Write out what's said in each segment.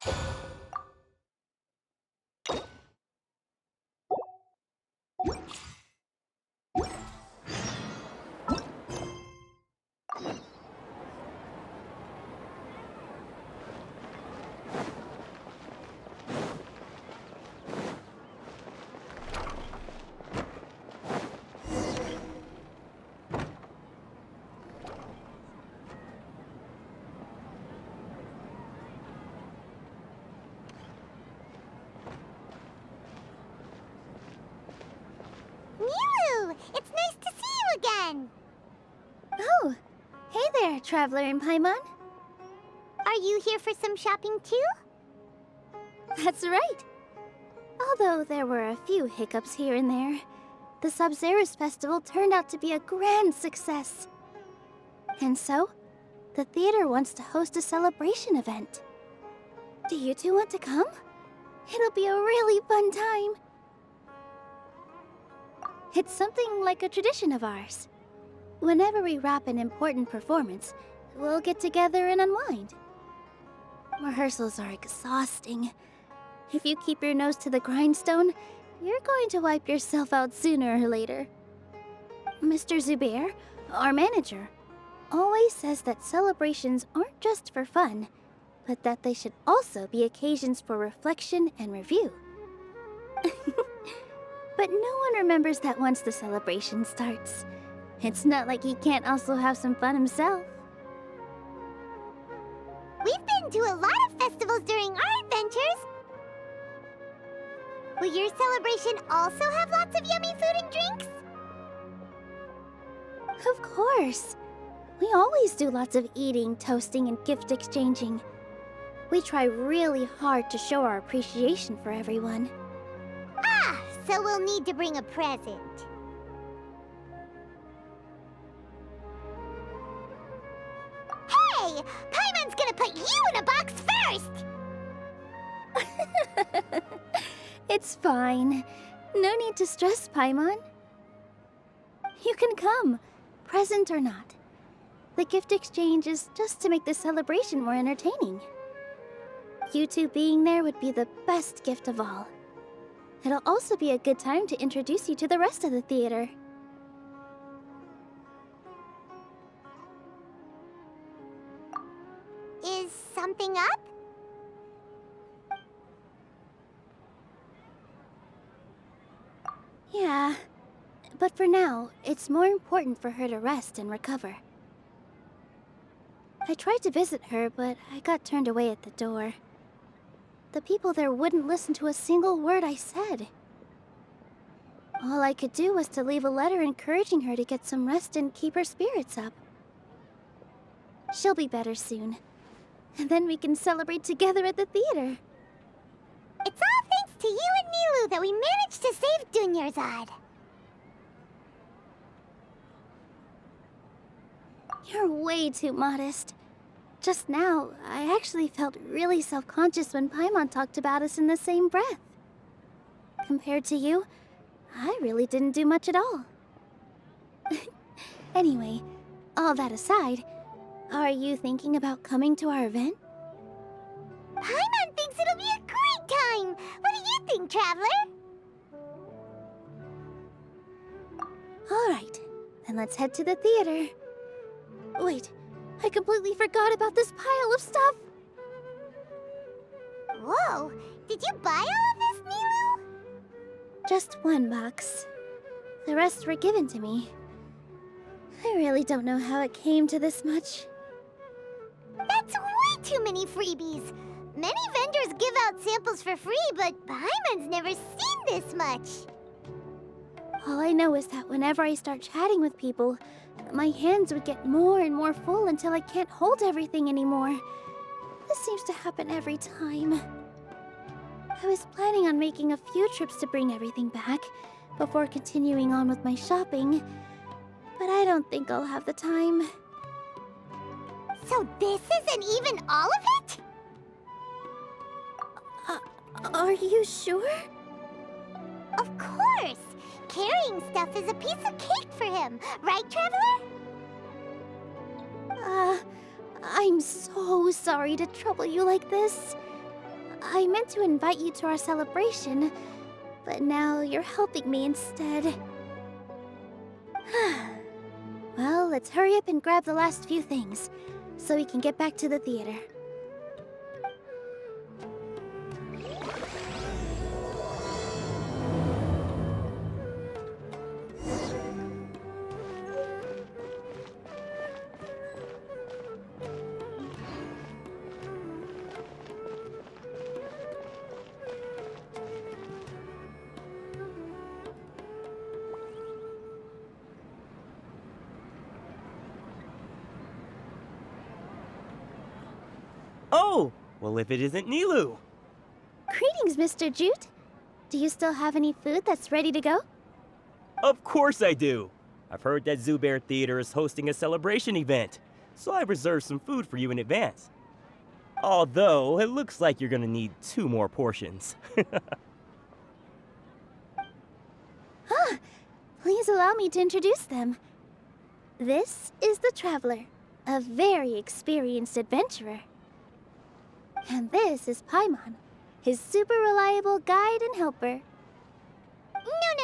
Nilou! It's nice to see you again! Oh, hey there, Traveler in Paimon. Are you here for some shopping too? That's right. Although there were a few hiccups here and there, the Sabzerus Festival turned out to be a grand success. And so, the theater wants to host a celebration event. Do you two want to come? It'll be a really fun time. It's something like a tradition of ours. Whenever we wrap an important performance, we'll get together and unwind. Rehearsals are exhausting. If you keep your nose to the grindstone, you're going to wipe yourself out sooner or later. Mr. Zubair, our manager, always says that celebrations aren't just for fun, but that they should also be occasions for reflection and review. But no one remembers that once the celebration starts. It's not like he can't also have some fun himself. We've been to a lot of festivals during our adventures. Will your celebration also have lots of yummy food and drinks? Of course. We always do lots of eating, toasting, and gift exchanging. We try really hard to show our appreciation for everyone. Ah, so we'll need to bring a present. Hey! Paimon's gonna put you in a box first! It's fine. No need to stress, Paimon. You can come, present or not. The gift exchange is just to make the celebration more entertaining. You two being there would be the best gift of all. It'll also be a good time to introduce you to the rest of the theater. Is something up? Yeah, but for now, it's more important for her to rest and recover. I tried to visit her, but I got turned away at the door. The people there wouldn't listen to a single word I said. All I could do was to leave a letter encouraging her to get some rest and keep her spirits up. She'll be better soon. And then we can celebrate together at the theater. It's all thanks to you and Nilou that we managed to save Dunyarzad. You're way too modest. Just now, I actually felt really self-conscious when Paimon talked about us in the same breath. Compared to you, I really didn't do much at all. Anyway, all that aside, are you thinking about coming to our event? Paimon thinks it'll be a great time! What do you think, Traveler? Alright, then let's head to the theater. Wait, I completely forgot about this pile of stuff! Whoa! Did you buy all of this, Nilou? Just one box. The rest were given to me. I really don't know how it came to this much. That's way too many freebies! Many vendors give out samples for free, but Paimon's never seen this much! All I know is that whenever I start chatting with people, my hands would get more and more full until I can't hold everything anymore. This seems to happen every time. I was planning on making a few trips to bring everything back before continuing on with my shopping, but I don't think I'll have the time. So this isn't even all of it? Are you sure? Of course! Carrying stuff is a piece of cake for him, right, Traveler? I'm so sorry to trouble you like this. I meant to invite you to our celebration, but now you're helping me instead. Well, let's hurry up and grab the last few things, so we can get back to the theater. Oh, well if it isn't Nilou. Greetings, Mr. Jute. Do you still have any food that's ready to go? Of course I do. I've heard that Zubair Theater is hosting a celebration event, so I reserved some food for you in advance. Although, it looks like you're gonna need 2 more portions. Please allow me to introduce them. This is the Traveler, a very experienced adventurer. And this is Paimon, his super reliable guide and helper.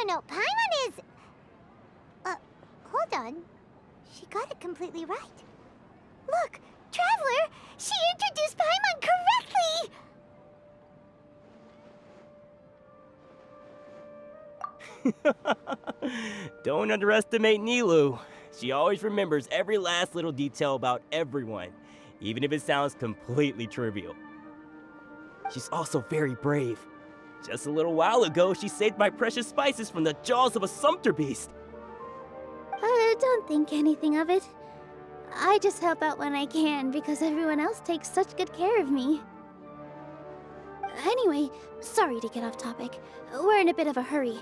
No. Paimon is... hold on. She got it completely right. Look, Traveler! She introduced Paimon correctly! Don't underestimate Nilou. She always remembers every last little detail about everyone, even if it sounds completely trivial. She's also very brave. Just a little while ago, she saved my precious spices from the jaws of a sumpter beast. Don't think anything of it. I just help out when I can because everyone else takes such good care of me. Anyway, sorry to get off topic. We're in a bit of a hurry.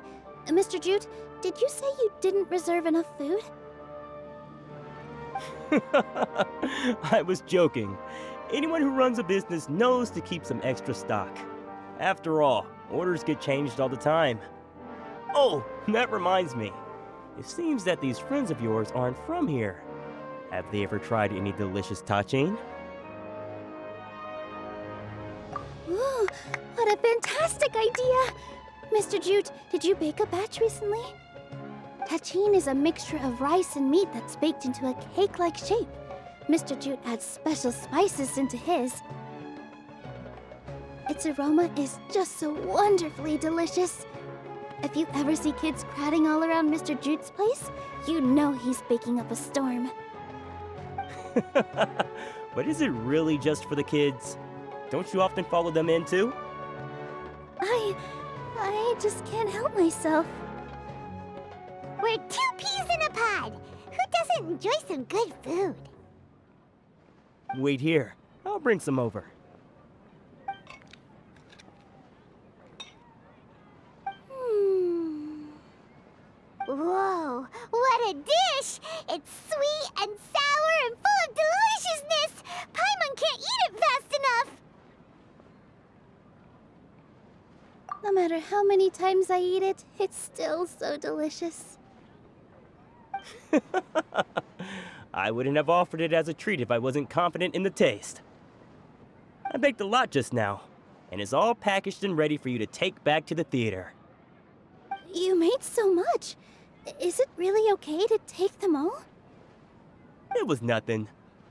Mr. Jute, did you say you didn't reserve enough food? I was joking. Anyone who runs a business knows to keep some extra stock. After all, orders get changed all the time. Oh, that reminds me. It seems that these friends of yours aren't from here. Have they ever tried any delicious tachin? Ooh, what a fantastic idea! Mr. Jute, did you bake a batch recently? Tachin is a mixture of rice and meat that's baked into a cake-like shape. Mr. Jute adds special spices into his. Its aroma is just so wonderfully delicious. If you ever see kids crowding all around Mr. Jute's place, you know he's baking up a storm. But is it really just for the kids? Don't you often follow them in too? I just can't help myself. We're 2 peas in a pod! Who doesn't enjoy some good food? Wait here. I'll bring some over. Whoa, what a dish! It's sweet and sour and full of deliciousness! Paimon can't eat it fast enough! No matter how many times I eat it, it's still so delicious. I wouldn't have offered it as a treat if I wasn't confident in the taste. I baked a lot just now, and it's all packaged and ready for you to take back to the theater. You made so much. Is it really okay to take them all? It was nothing.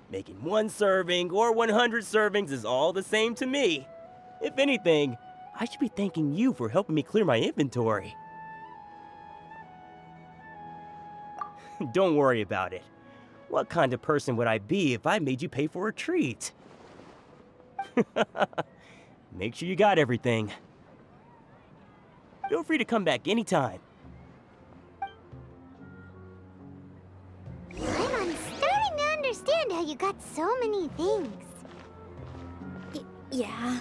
Making 1 serving or 100 servings is all the same to me. If anything, I should be thanking you for helping me clear my inventory. Don't worry about it. What kind of person would I be if I made you pay for a treat? Make sure you got everything. Feel free to come back anytime. I'm starting to understand how you got so many things. Yeah.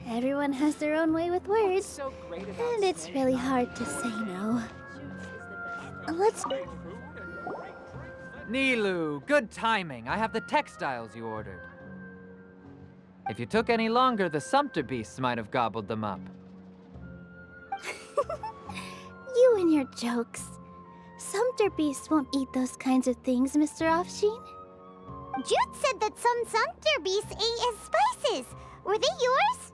Everyone has their own way with words. And it's really hard to say no. Let's... Nilou, good timing. I have the textiles you ordered. If you took any longer, the sumpter beasts might have gobbled them up. You and your jokes. Sumpter beasts won't eat those kinds of things, Mr. Offsheen. Jute said that some sumpter beasts ate his spices. Were they yours?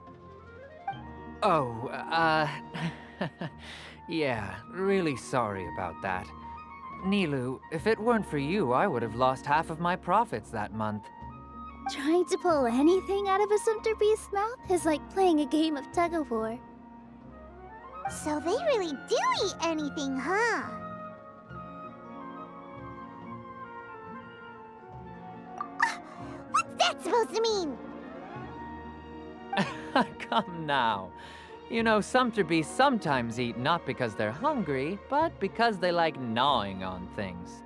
Oh, yeah, really sorry about that. Nilou, if it weren't for you, I would have lost half of my profits that month. Trying to pull anything out of a sumpter beast's mouth is like playing a game of tug-of-war. So they really do eat anything, huh? What's that supposed to mean? Come now. You know, sumpter beasts sometimes eat not because they're hungry, but because they like gnawing on things.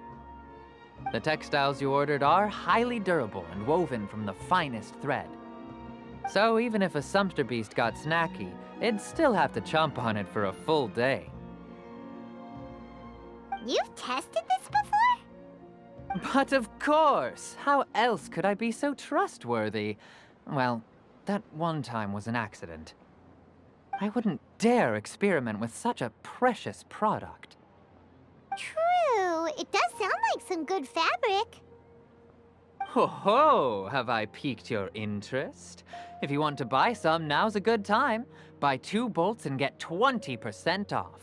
The textiles you ordered are highly durable and woven from the finest thread. So even if a sumpter beast got snacky, it'd still have to chomp on it for a full day. You've tested this before? But of course! How else could I be so trustworthy? Well, that one time was an accident. I wouldn't dare experiment with such a precious product. True. It does sound like some good fabric. Ho ho! Have I piqued your interest? If you want to buy some, now's a good time. Buy 2 bolts and get 20% off.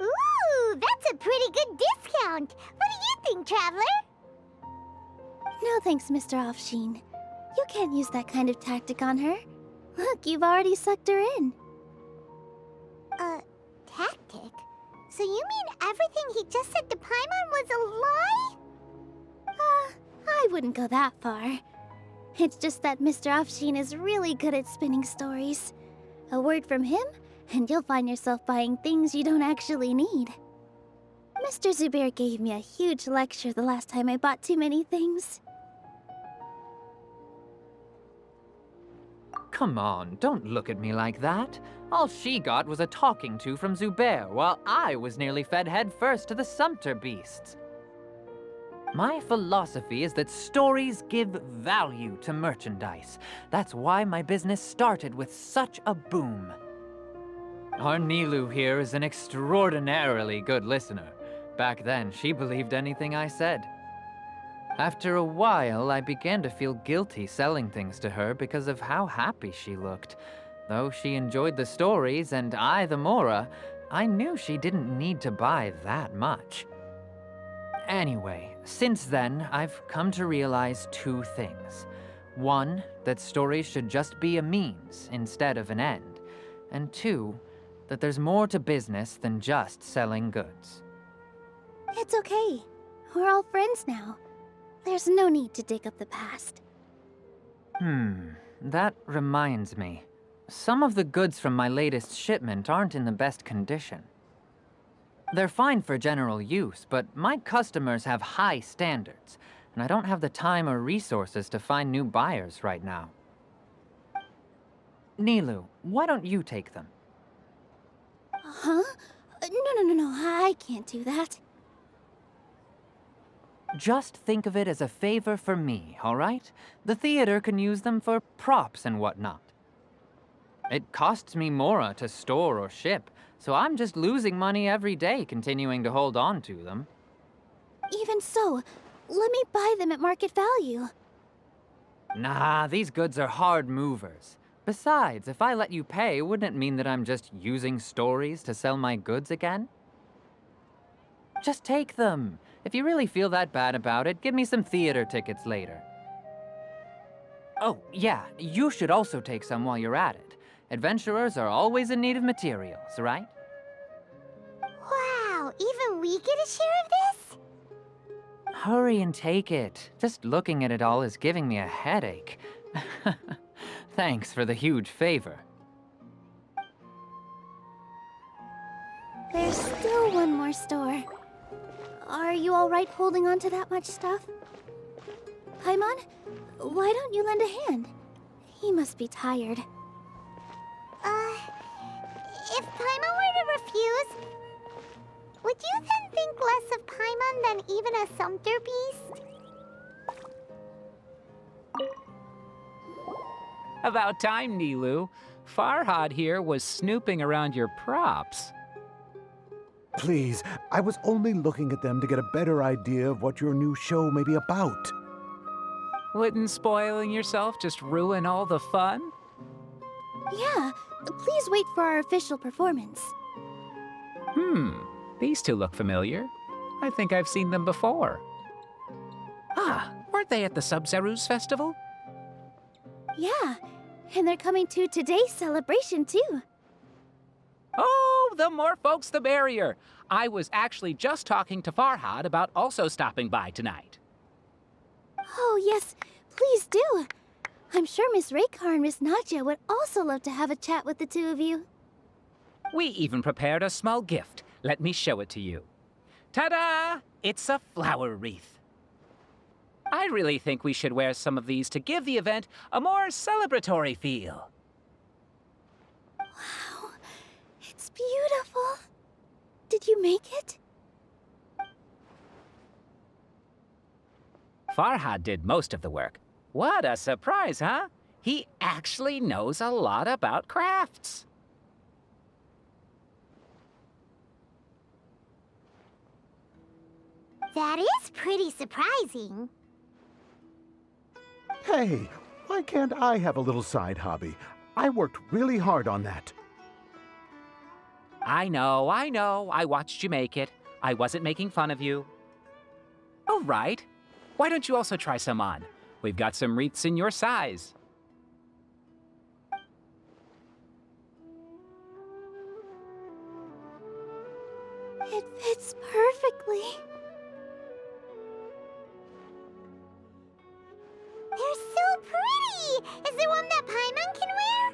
Ooh, that's a pretty good discount. What do you think, Traveler? No thanks, Mr. Offsheen. You can't use that kind of tactic on her. Look, you've already sucked her in. Tactic? So you mean everything he just said to Paimon was a lie? I wouldn't go that far. It's just that Mr. Offsheen is really good at spinning stories. A word from him, and you'll find yourself buying things you don't actually need. Mr. Zubair gave me a huge lecture the last time I bought too many things. Come on, don't look at me like that. All she got was a talking to from Zubair, while I was nearly fed head first to the sumpter beasts. My philosophy is that stories give value to merchandise. That's why my business started with such a boom. Our Nilou here is an extraordinarily good listener. Back then, she believed anything I said. After a while, I began to feel guilty selling things to her because of how happy she looked. Though she enjoyed the stories and I the Mora, I knew she didn't need to buy that much. Anyway, since then, I've come to realize 2 things. 1, that stories should just be a means instead of an end. And 2, that there's more to business than just selling goods. It's okay. We're all friends now. There's no need to dig up the past. That reminds me. Some of the goods from my latest shipment aren't in the best condition. They're fine for general use, but my customers have high standards, and I don't have the time or resources to find new buyers right now. Nilou, why don't you take them? Huh? No, I can't do that. Just think of it as a favor for me, all right? The theater can use them for props and whatnot. It costs me Mora to store or ship, so I'm just losing money every day continuing to hold on to them. Even so, let me buy them at market value. Nah, these goods are hard movers. Besides, if I let you pay, wouldn't it mean that I'm just using stories to sell my goods again? Just take them. If you really feel that bad about it, give me some theater tickets later. Oh, yeah, you should also take some while you're at it. Adventurers are always in need of materials, right? Wow, even we get a share of this? Hurry and take it. Just looking at it all is giving me a headache. Thanks for the huge favor. There's still one more store. Are you all right holding on to that much stuff? Paimon, why don't you lend a hand? He must be tired. If Paimon were to refuse, would you then think less of Paimon than even a sumpter beast? About time, Nilou. Farhad here was snooping around your props. Please, I was only looking at them to get a better idea of what your new show may be about. Wouldn't spoiling yourself just ruin all the fun? Yeah, please wait for our official performance. These two look familiar. I think I've seen them before. Ah, weren't they at the Sub-Zerus festival? Yeah, and they're coming to today's celebration too. Oh, the more folks the merrier. I was actually just talking to Farhad about also stopping by tonight. Oh yes, please do. I'm sure Miss Raykar and Miss Nadja would also love to have a chat with the two of you. We even prepared a small gift. Let me show it to you. Ta-da! It's a flower wreath. I really think we should wear some of these to give the event a more celebratory feel. Wow, it's beautiful. Did you make it? Farhad did most of the work. What a surprise, huh? He actually knows a lot about crafts. That is pretty surprising. Hey, why can't I have a little side hobby? I worked really hard on that. I know. I watched you make it. I wasn't making fun of you. Oh, right. Why don't you also try some on? We've got some wreaths in your size. It fits perfectly. They're so pretty! Is there one that Paimon can wear?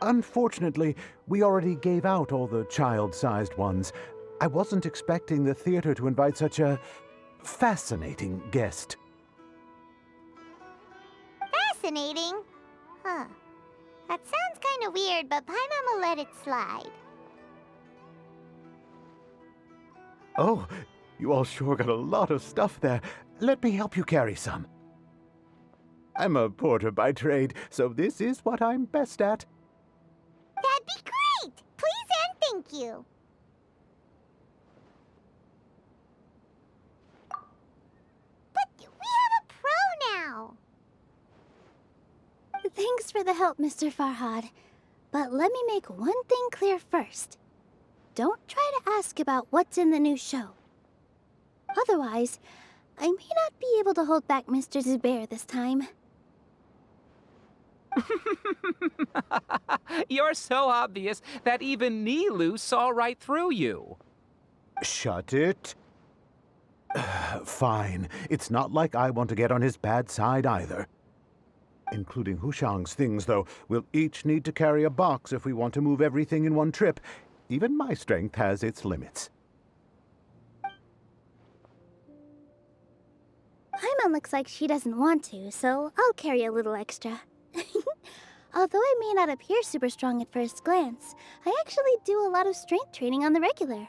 Unfortunately, we already gave out all the child-sized ones. I wasn't expecting the theater to invite such a fascinating guest. Fascinating. Huh. That sounds kind of weird, but Paimon will let it slide. Oh, you all sure got a lot of stuff there. Let me help you carry some. I'm a porter by trade, so this is what I'm best at. That'd be great! Please and thank you. But we have a pro now. Thanks for the help, Mr. Farhad. But let me make one thing clear first. Don't try to ask about what's in the new show. Otherwise, I may not be able to hold back Mr. Zubair this time. You're so obvious that even Nilou saw right through you. Shut it. Fine. It's not like I want to get on his bad side either. Including Hushang's things, though. We'll each need to carry a box if we want to move everything in one trip. Even my strength has its limits. Paimon looks like she doesn't want to, so I'll carry a little extra. Although I may not appear super strong at first glance, I actually do a lot of strength training on the regular.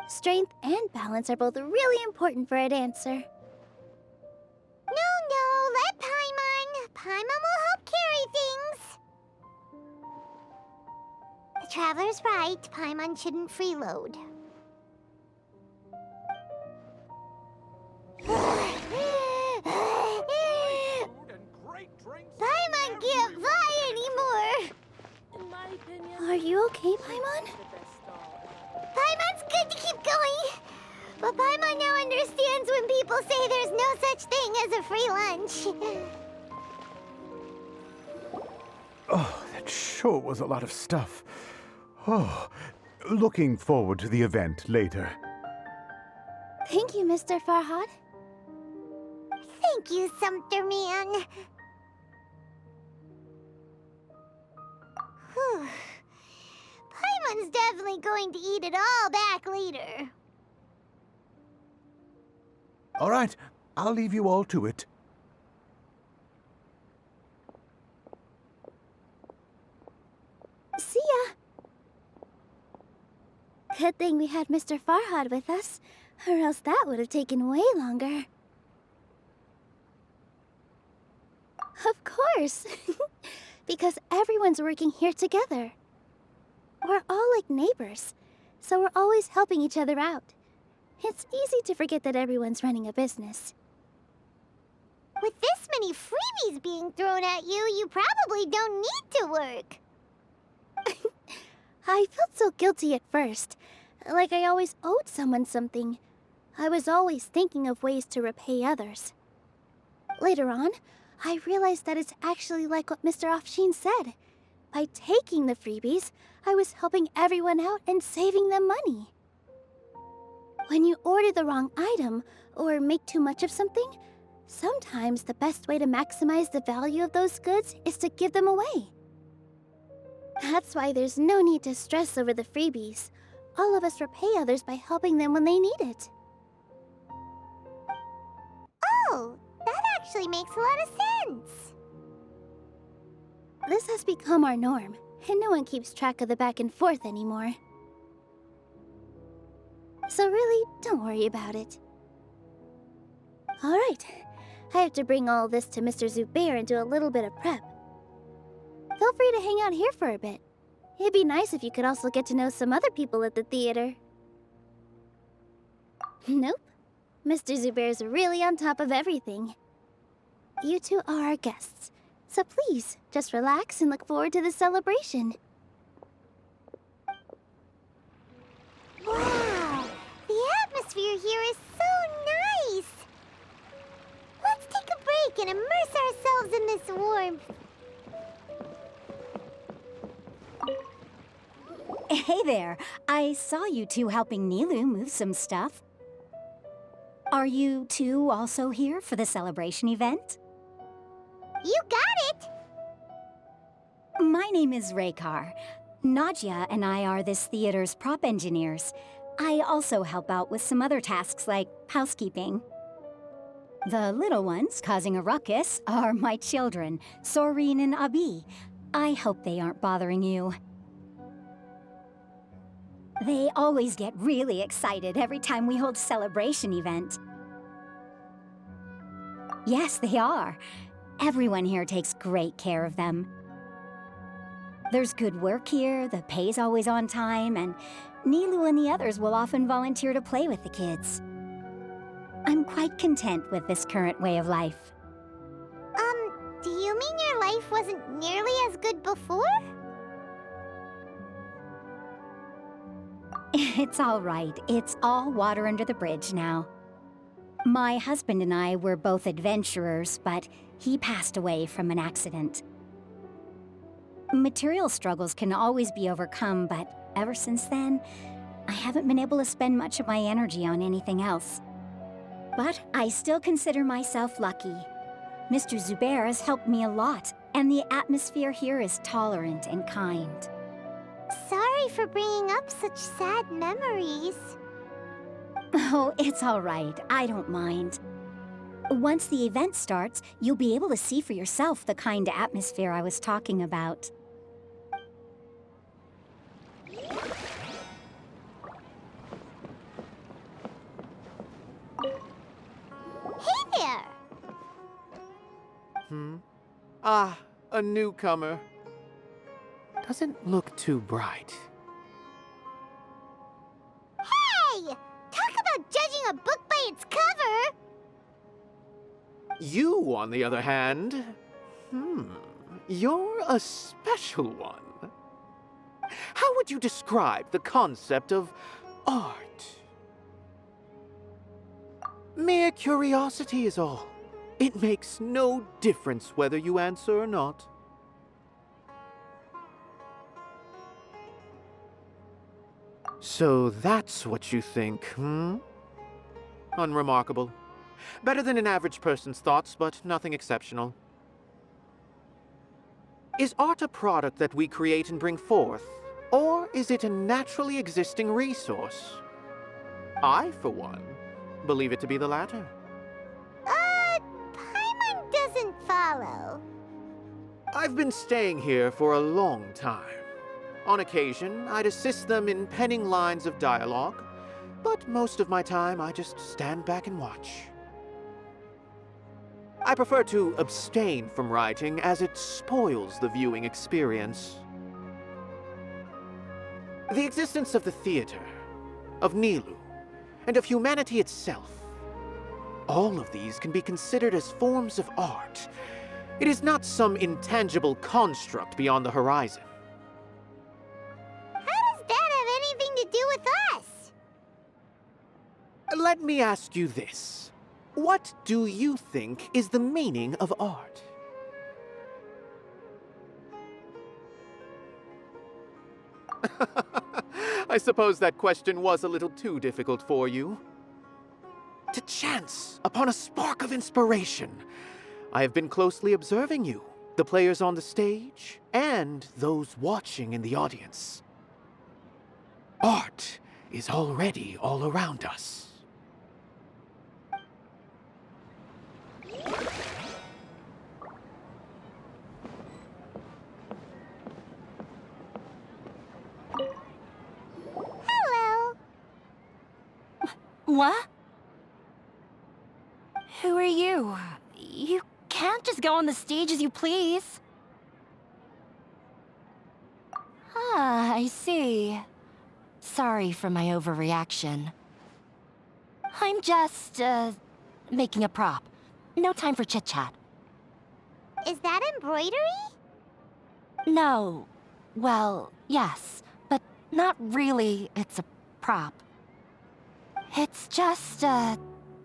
Strength and balance are both really important for a dancer. No, let Paimon. Paimon will help carry things. The Traveler's right. Paimon shouldn't freeload. Paimon can't fly anymore. Are you okay, Paimon? Paimon's good to keep going. But Paimon now understands when people say there's no such thing as a free lunch. Oh, that sure was a lot of stuff. Oh, looking forward to the event later. Thank you, Mr. Farhad. Thank you, Sumpter Man. Whew. Paimon's definitely going to eat it all back later. All right, I'll leave you all to it. See ya. Good thing we had Mr. Farhad with us, or else that would have taken way longer. Of course. Because everyone's working here together. We're all like neighbors, so we're always helping each other out. It's easy to forget that everyone's running a business. With this many freebies being thrown at you, you probably don't need to work. I felt so guilty at first, like I always owed someone something. I was always thinking of ways to repay others. Later on, I realized that it's actually like what Mr. Afshin said. By taking the freebies, I was helping everyone out and saving them money. When you order the wrong item or make too much of something, sometimes the best way to maximize the value of those goods is to give them away. That's why there's no need to stress over the freebies. All of us repay others by helping them when they need it. Oh, that actually makes a lot of sense. This has become our norm, and no one keeps track of the back and forth anymore. So really, don't worry about it. Alright, I have to bring all this to Mr. Zubair and do a little bit of prep. Feel free to hang out here for a bit. It'd be nice if you could also get to know some other people at the theater. Nope. Mr. Zubair's really on top of everything. You two are our guests, so please, just relax and look forward to the celebration. Wow, the atmosphere here is so nice. Let's take a break and immerse ourselves in this warmth. Hey there, I saw you two helping Nilou move some stuff. Are you two also here for the celebration event? You got it! My name is Raykar. Nadia and I are this theater's prop engineers. I also help out with some other tasks like housekeeping. The little ones causing a ruckus are my children, Soreen and Abi. I hope they aren't bothering you. They always get really excited every time we hold a celebration event. Yes, they are. Everyone here takes great care of them. There's good work here, the pay's always on time, and Nilou and the others will often volunteer to play with the kids. I'm quite content with this current way of life. Do you mean your life wasn't nearly as good before? It's all right. It's all water under the bridge now. My husband and I were both adventurers, but he passed away from an accident. Material struggles can always be overcome, but ever since then, I haven't been able to spend much of my energy on anything else. But I still consider myself lucky. Mr. Zubair has helped me a lot, and the atmosphere here is tolerant and kind. Sorry for bringing up such sad memories. Oh, it's all right. I don't mind. Once the event starts, you'll be able to see for yourself the kind of atmosphere I was talking about. Hey there! Ah, a newcomer. Doesn't look too bright. Hey! Talk about judging a book by its cover! You, on the other hand, you're a special one. How would you describe the concept of art? Mere curiosity is all. It makes no difference whether you answer or not. So that's what you think, Unremarkable. Better than an average person's thoughts, but nothing exceptional. Is art a product that we create and bring forth, or is it a naturally existing resource? I, for one, believe it to be the latter. Paimon doesn't follow. I've been staying here for a long time. On occasion, I'd assist them in penning lines of dialogue, but most of my time I just stand back and watch. I prefer to abstain from writing as it spoils the viewing experience. The existence of the theater, of Nilou, and of humanity itself, all of these can be considered as forms of art. It is not some intangible construct beyond the horizon. How does that have anything to do with us? Let me ask you this. What do you think is the meaning of art? I suppose that question was a little too difficult for you. To chance upon a spark of inspiration, I have been closely observing you, the players on the stage, and those watching in the audience. Art is already all around us. Hello. What? Who are you? You can't just go on the stage as you please. Ah, I see. Sorry for my overreaction. I'm just, making a prop. No time for chit-chat. Is that embroidery? No. Well, yes, but not really. It's a prop. It's just,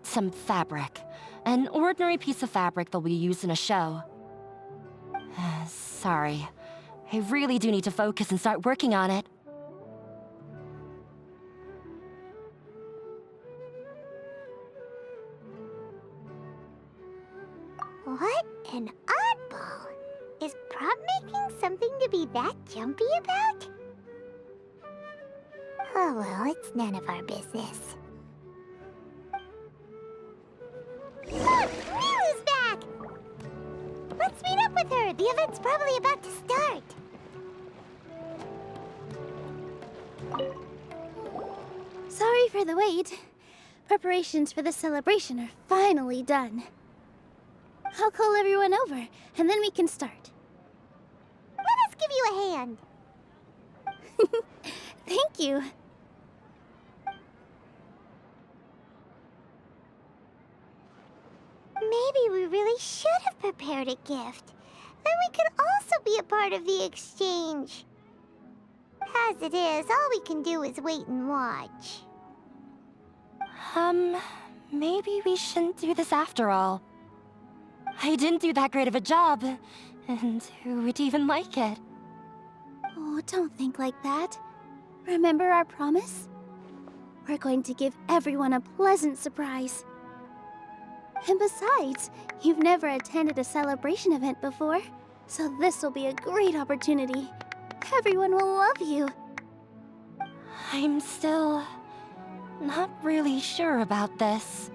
some fabric. An ordinary piece of fabric that we use in a show. Sorry. I really do need to focus and start working on it. What an oddball! Is prop making something to be that jumpy about? Oh well, it's none of our business. Look! Nilou's back! Let's meet up with her! The event's probably about to start! Sorry for the wait. Preparations for the celebration are finally done. I'll call everyone over, and then we can start. Let us give you a hand! Thank you. Maybe we really should have prepared a gift. Then we could also be a part of the exchange. As it is, all we can do is wait and watch. Maybe we shouldn't do this after all. I didn't do that great of a job, and who would even like it? Oh, don't think like that. Remember our promise? We're going to give everyone a pleasant surprise. And besides, you've never attended a celebration event before, so this will be a great opportunity. Everyone will love you. I'm still not really sure about this.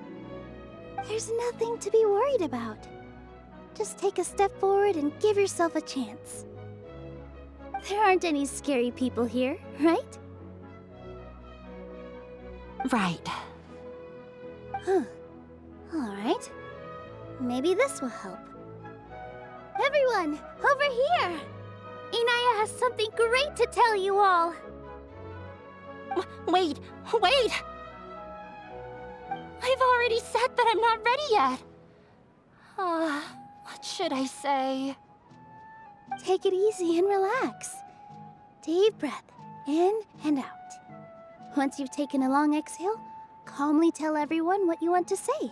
There's nothing to be worried about. Just take a step forward and give yourself a chance. There aren't any scary people here, right? Right. Huh. Alright. Maybe this will help. Everyone, over here! Inaya has something great to tell you all! Wait! I've already said that I'm not ready yet! What should I say? Take it easy and relax. Deep breath, in and out. Once you've taken a long exhale, calmly tell everyone what you want to say.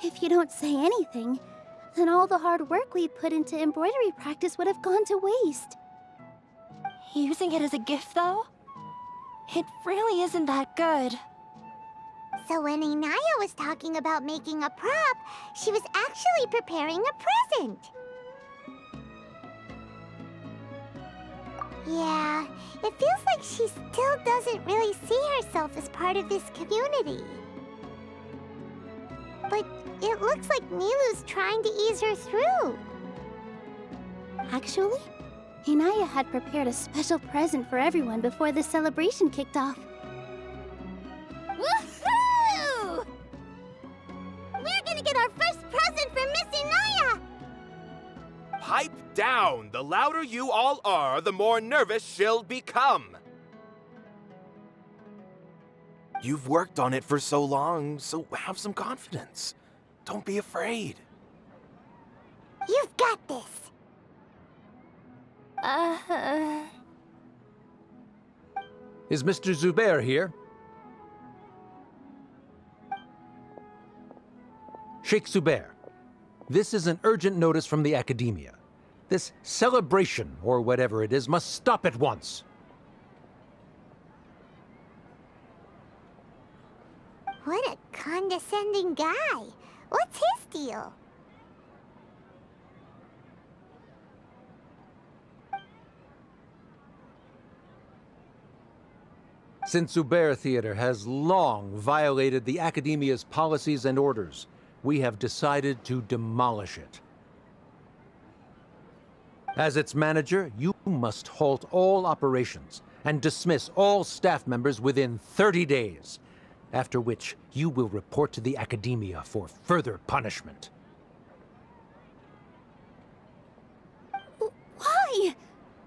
If you don't say anything, then all the hard work we put into embroidery practice would have gone to waste. Using it as a gift, though? It really isn't that good. So when Inaya was talking about making a prop, she was actually preparing a present. Yeah, it feels like she still doesn't really see herself as part of this community. But it looks like Nilou's trying to ease her through. Actually, Inaya had prepared a special present for everyone before the celebration kicked off. Woohoo! We're gonna get our first present from Miss Inaya! Pipe down! The louder you all are, the more nervous she'll become. You've worked on it for so long, so have some confidence. Don't be afraid. You've got this. Is Mr. Zubair here? Sheikh Zubair, this is an urgent notice from the Academia. This celebration, or whatever it is, must stop at once. What a condescending guy. What's his deal? Since Zubair Theater has long violated the Academia's policies and orders, we have decided to demolish it. As its manager, you must halt all operations and dismiss all staff members within 30 days, after which you will report to the Academia for further punishment. Why?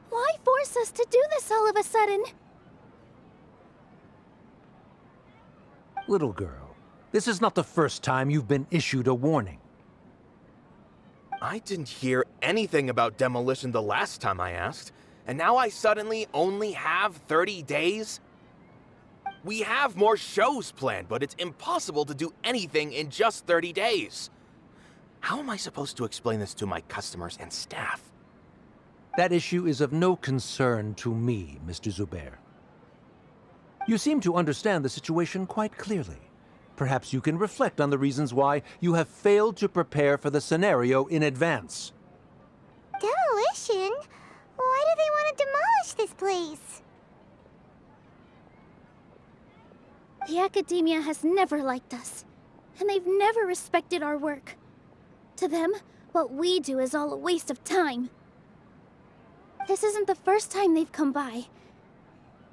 Why force us to do this all of a sudden? Little girl, this is not the first time you've been issued a warning. I didn't hear anything about demolition the last time I asked, and now I suddenly only have 30 days? We have more shows planned, but it's impossible to do anything in just 30 days. How am I supposed to explain this to my customers and staff? That issue is of no concern to me, Mr. Zubair. You seem to understand the situation quite clearly. Perhaps you can reflect on the reasons why you have failed to prepare for the scenario in advance. Demolition? Why do they want to demolish this place? The Academia has never liked us, and they've never respected our work. To them, what we do is all a waste of time. This isn't the first time they've come by.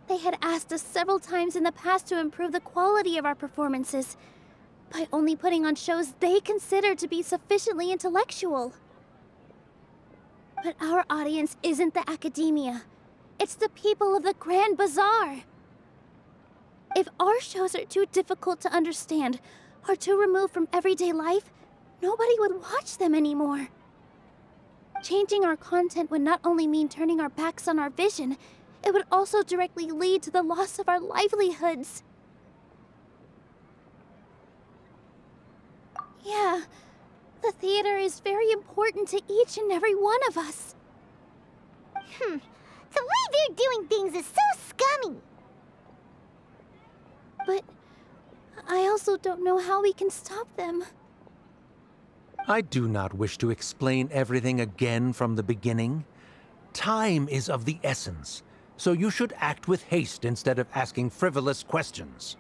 They had asked us several times in the past to improve the quality of our performances by only putting on shows they consider to be sufficiently intellectual. But our audience isn't the Academia. It's the people of the Grand Bazaar. If our shows are too difficult to understand or too removed from everyday life, nobody would watch them anymore. Changing our content would not only mean turning our backs on our vision, it would also directly lead to the loss of our livelihoods. Yeah, the theater is very important to each and every one of us. The way they're doing things is so scummy. But I also don't know how we can stop them. I do not wish to explain everything again from the beginning. Time is of the essence, so you should act with haste instead of asking frivolous questions.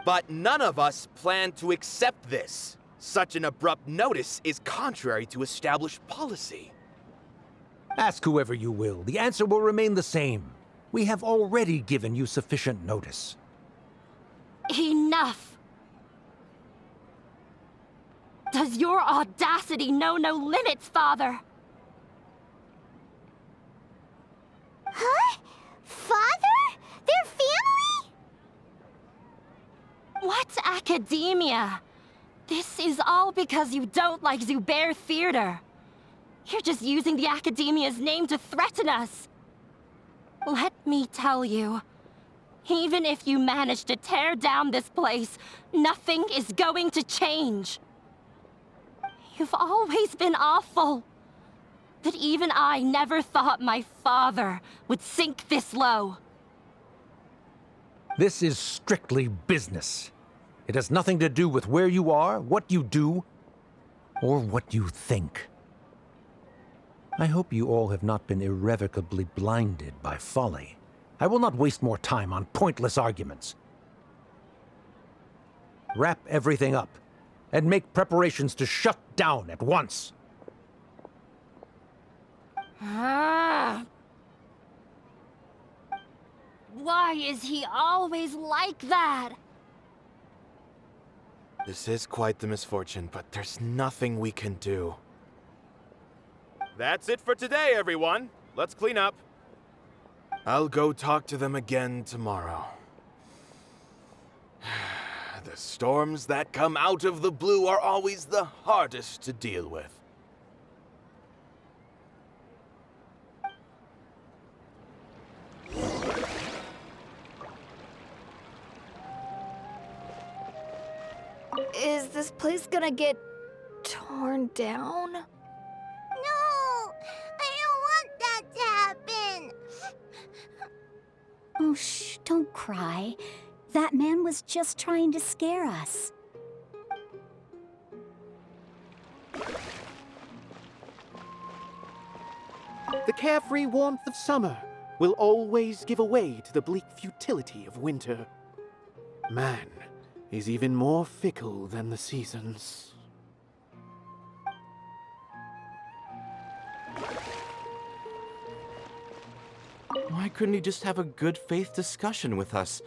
But none of us plan to accept this. Such an abrupt notice is contrary to established policy. Ask whoever you will, the answer will remain the same. We have already given you sufficient notice. Enough! Does your audacity know no limits, Father? Huh? Father? Their family? What academia? This is all because you don't like Zubair Theater. You're just using the Academia's name to threaten us. Let me tell you, even if you manage to tear down this place, nothing is going to change. You've always been awful. But even I never thought my father would sink this low. This is strictly business. It has nothing to do with where you are, what you do, or what you think. I hope you all have not been irrevocably blinded by folly. I will not waste more time on pointless arguments. Wrap everything up, and make preparations to shut down at once. Why is he always like that? This is quite the misfortune, but there's nothing we can do. That's it for today, everyone. Let's clean up. I'll go talk to them again tomorrow. The storms that come out of the blue are always the hardest to deal with. Is this place gonna get torn down? No! I don't want that to happen! Oh, shh, don't cry. That man was just trying to scare us. The carefree warmth of summer will always give way to the bleak futility of winter. Man is even more fickle than the seasons. Why couldn't he just have a good faith discussion with us?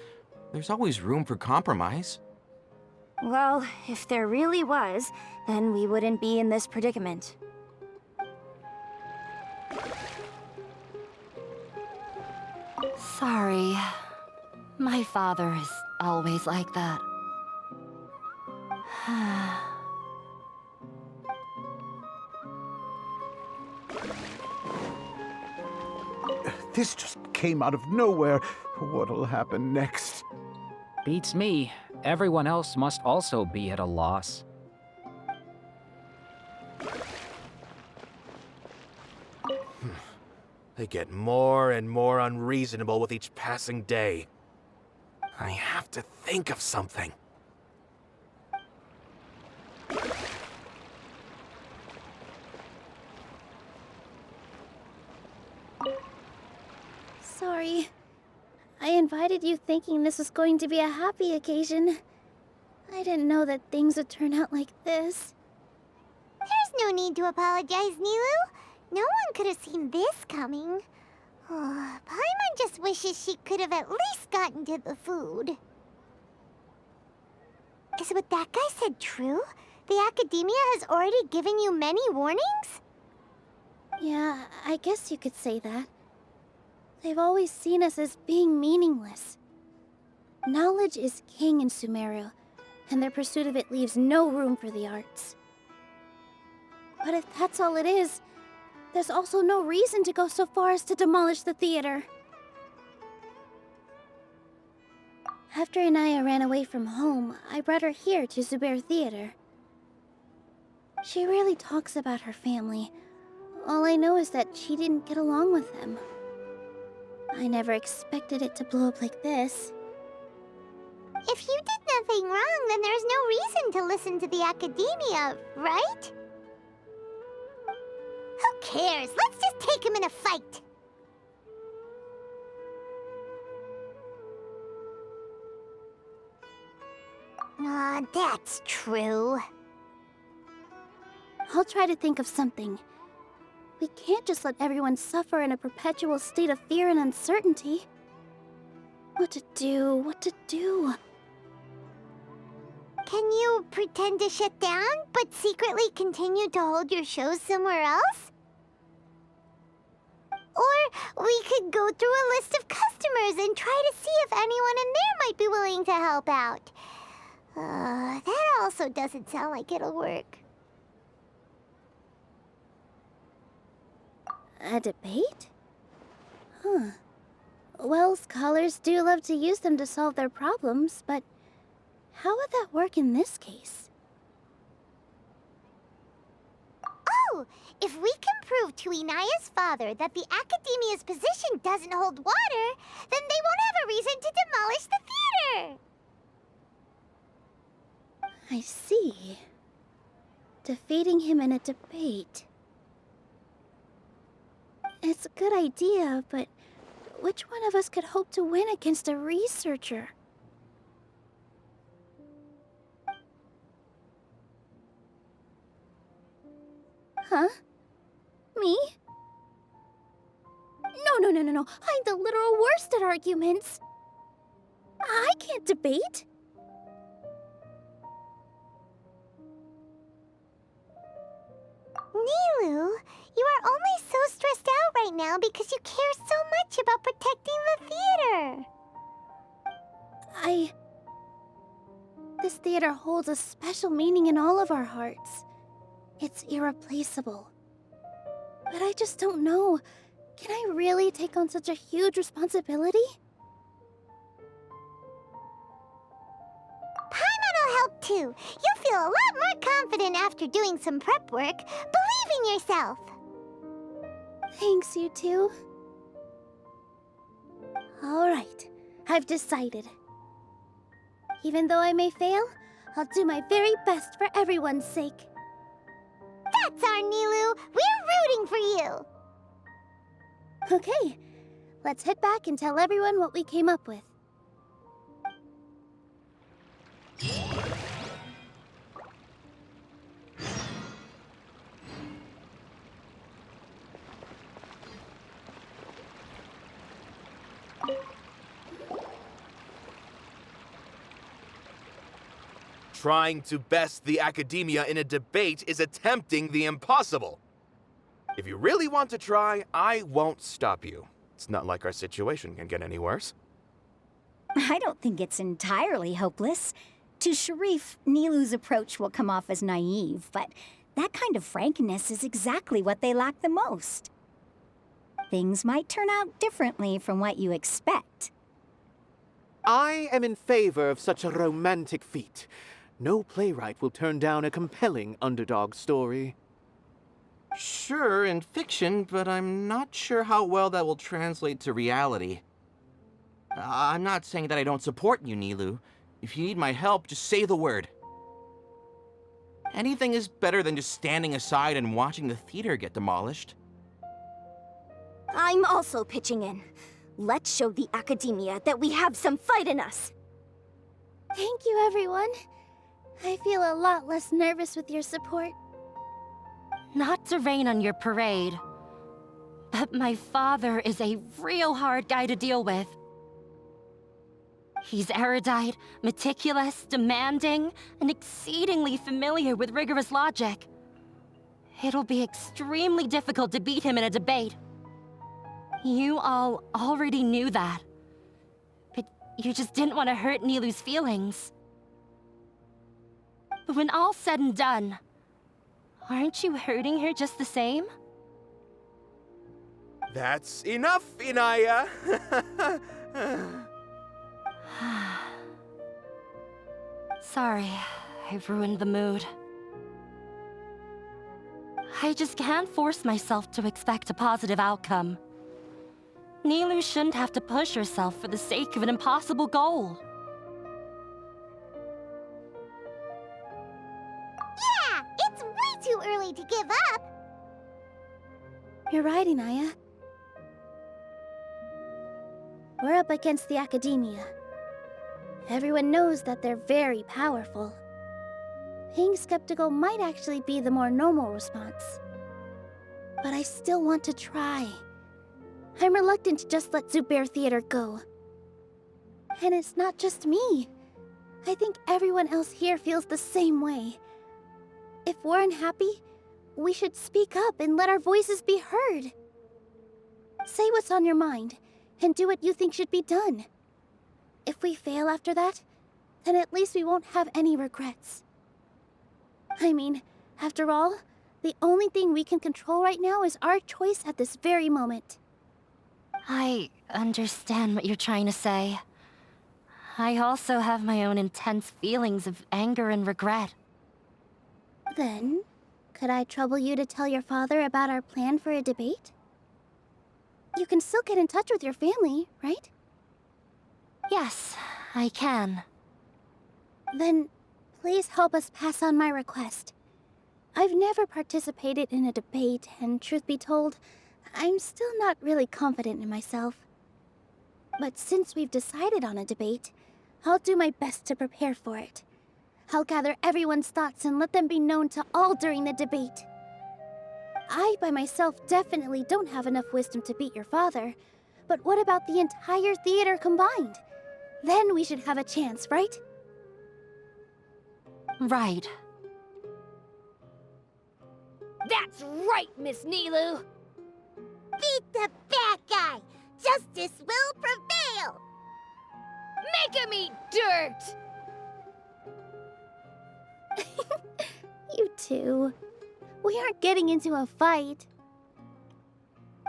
There's always room for compromise. Well, if there really was, then we wouldn't be in this predicament. Sorry. My father is always like that. This just came out of nowhere. What'll happen next? Beats me. Everyone else must also be at a loss. They get more and more unreasonable with each passing day. I have to think of something. Sorry. I invited you thinking this was going to be a happy occasion. I didn't know that things would turn out like this. There's no need to apologize, Nilou. No one could have seen this coming. Oh, Paimon just wishes she could have at least gotten to the food. Is what that guy said true? The Academia has already given you many warnings? Yeah, I guess you could say that. They've always seen us as being meaningless. Knowledge is king in Sumeru, and their pursuit of it leaves no room for the arts. But if that's all it is, there's also no reason to go so far as to demolish the theater. After Inaya ran away from home, I brought her here to Zubair Theater. She rarely talks about her family. All I know is that she didn't get along with them. I never expected it to blow up like this. If you did nothing wrong, then there's no reason to listen to the Academia, right? Who cares? Let's just take him in a fight! Aw, that's true. I'll try to think of something. We can't just let everyone suffer in a perpetual state of fear and uncertainty. What to do? What to do? Can you pretend to shut down, but secretly continue to hold your shows somewhere else? Or we could go through a list of customers and try to see if anyone in there might be willing to help out. That also doesn't sound like it'll work. A debate? Huh. Well, scholars do love to use them to solve their problems, but how would that work in this case? Oh! If we can prove to Inaya's father that the Academia's position doesn't hold water, then they won't have a reason to demolish the theater! I see. Defeating him in a debate. It's a good idea, but which one of us could hope to win against a researcher? Huh? Me? No. I'm the literal worst at arguments. I can't debate. Nilou, you are only so stressed out right now because you care so much about protecting the theater. This theater holds a special meaning in all of our hearts. It's irreplaceable. But I just don't know. Can I really take on such a huge responsibility? Paimon will help too. You'll feel a lot more confident after doing some prep work. Believe in yourself. Thanks, you two. Alright, I've decided. Even though I may fail, I'll do my very best for everyone's sake. That's our Nilou. We're rooting for you. Okay, let's head back and tell everyone what we came up with. Trying to best the academia in a debate is attempting the impossible. If you really want to try, I won't stop you. It's not like our situation can get any worse. I don't think it's entirely hopeless. To Sharif, Nilou's approach will come off as naive, but that kind of frankness is exactly what they lack the most. Things might turn out differently from what you expect. I am in favor of such a romantic feat. No playwright will turn down a compelling underdog story. Sure, in fiction, but I'm not sure how well that will translate to reality. I'm not saying that I don't support you, Nilou. If you need my help, just say the word. Anything is better than just standing aside and watching the theater get demolished. I'm also pitching in. Let's show the academia that we have some fight in us. Thank you, everyone. I feel a lot less nervous with your support. Not to rain on your parade, but my father is a real hard guy to deal with. He's erudite, meticulous, demanding, and exceedingly familiar with rigorous logic. It'll be extremely difficult to beat him in a debate. You all already knew that, but you just didn't want to hurt Nilou's feelings. But when all's said and done, aren't you hurting her just the same? That's enough, Inaya. Sorry, I've ruined the mood. I just can't force myself to expect a positive outcome. Nilou shouldn't have to push herself for the sake of an impossible goal. Yeah, it's way too early to give up. You're right, Inaya. We're up against the academia. Everyone knows that they're very powerful. Being skeptical might actually be the more normal response. But I still want to try. I'm reluctant to just let Zubair Theater go. And it's not just me. I think everyone else here feels the same way. If we're unhappy, we should speak up and let our voices be heard. Say what's on your mind, and do what you think should be done. If we fail after that, then at least we won't have any regrets. I mean, after all, the only thing we can control right now is our choice at this very moment. I understand what you're trying to say. I also have my own intense feelings of anger and regret. Then, could I trouble you to tell your father about our plan for a debate? You can still get in touch with your family, right? Yes, I can. Then, please help us pass on my request. I've never participated in a debate, and truth be told, I'm still not really confident in myself. But since we've decided on a debate, I'll do my best to prepare for it. I'll gather everyone's thoughts and let them be known to all during the debate. I, by myself, definitely don't have enough wisdom to beat your father. But what about the entire theater combined? Then we should have a chance, right? Right. That's right, Miss Nilou. Beat the bad guy. Justice will prevail. Make him eat dirt! to. We aren't getting into a fight.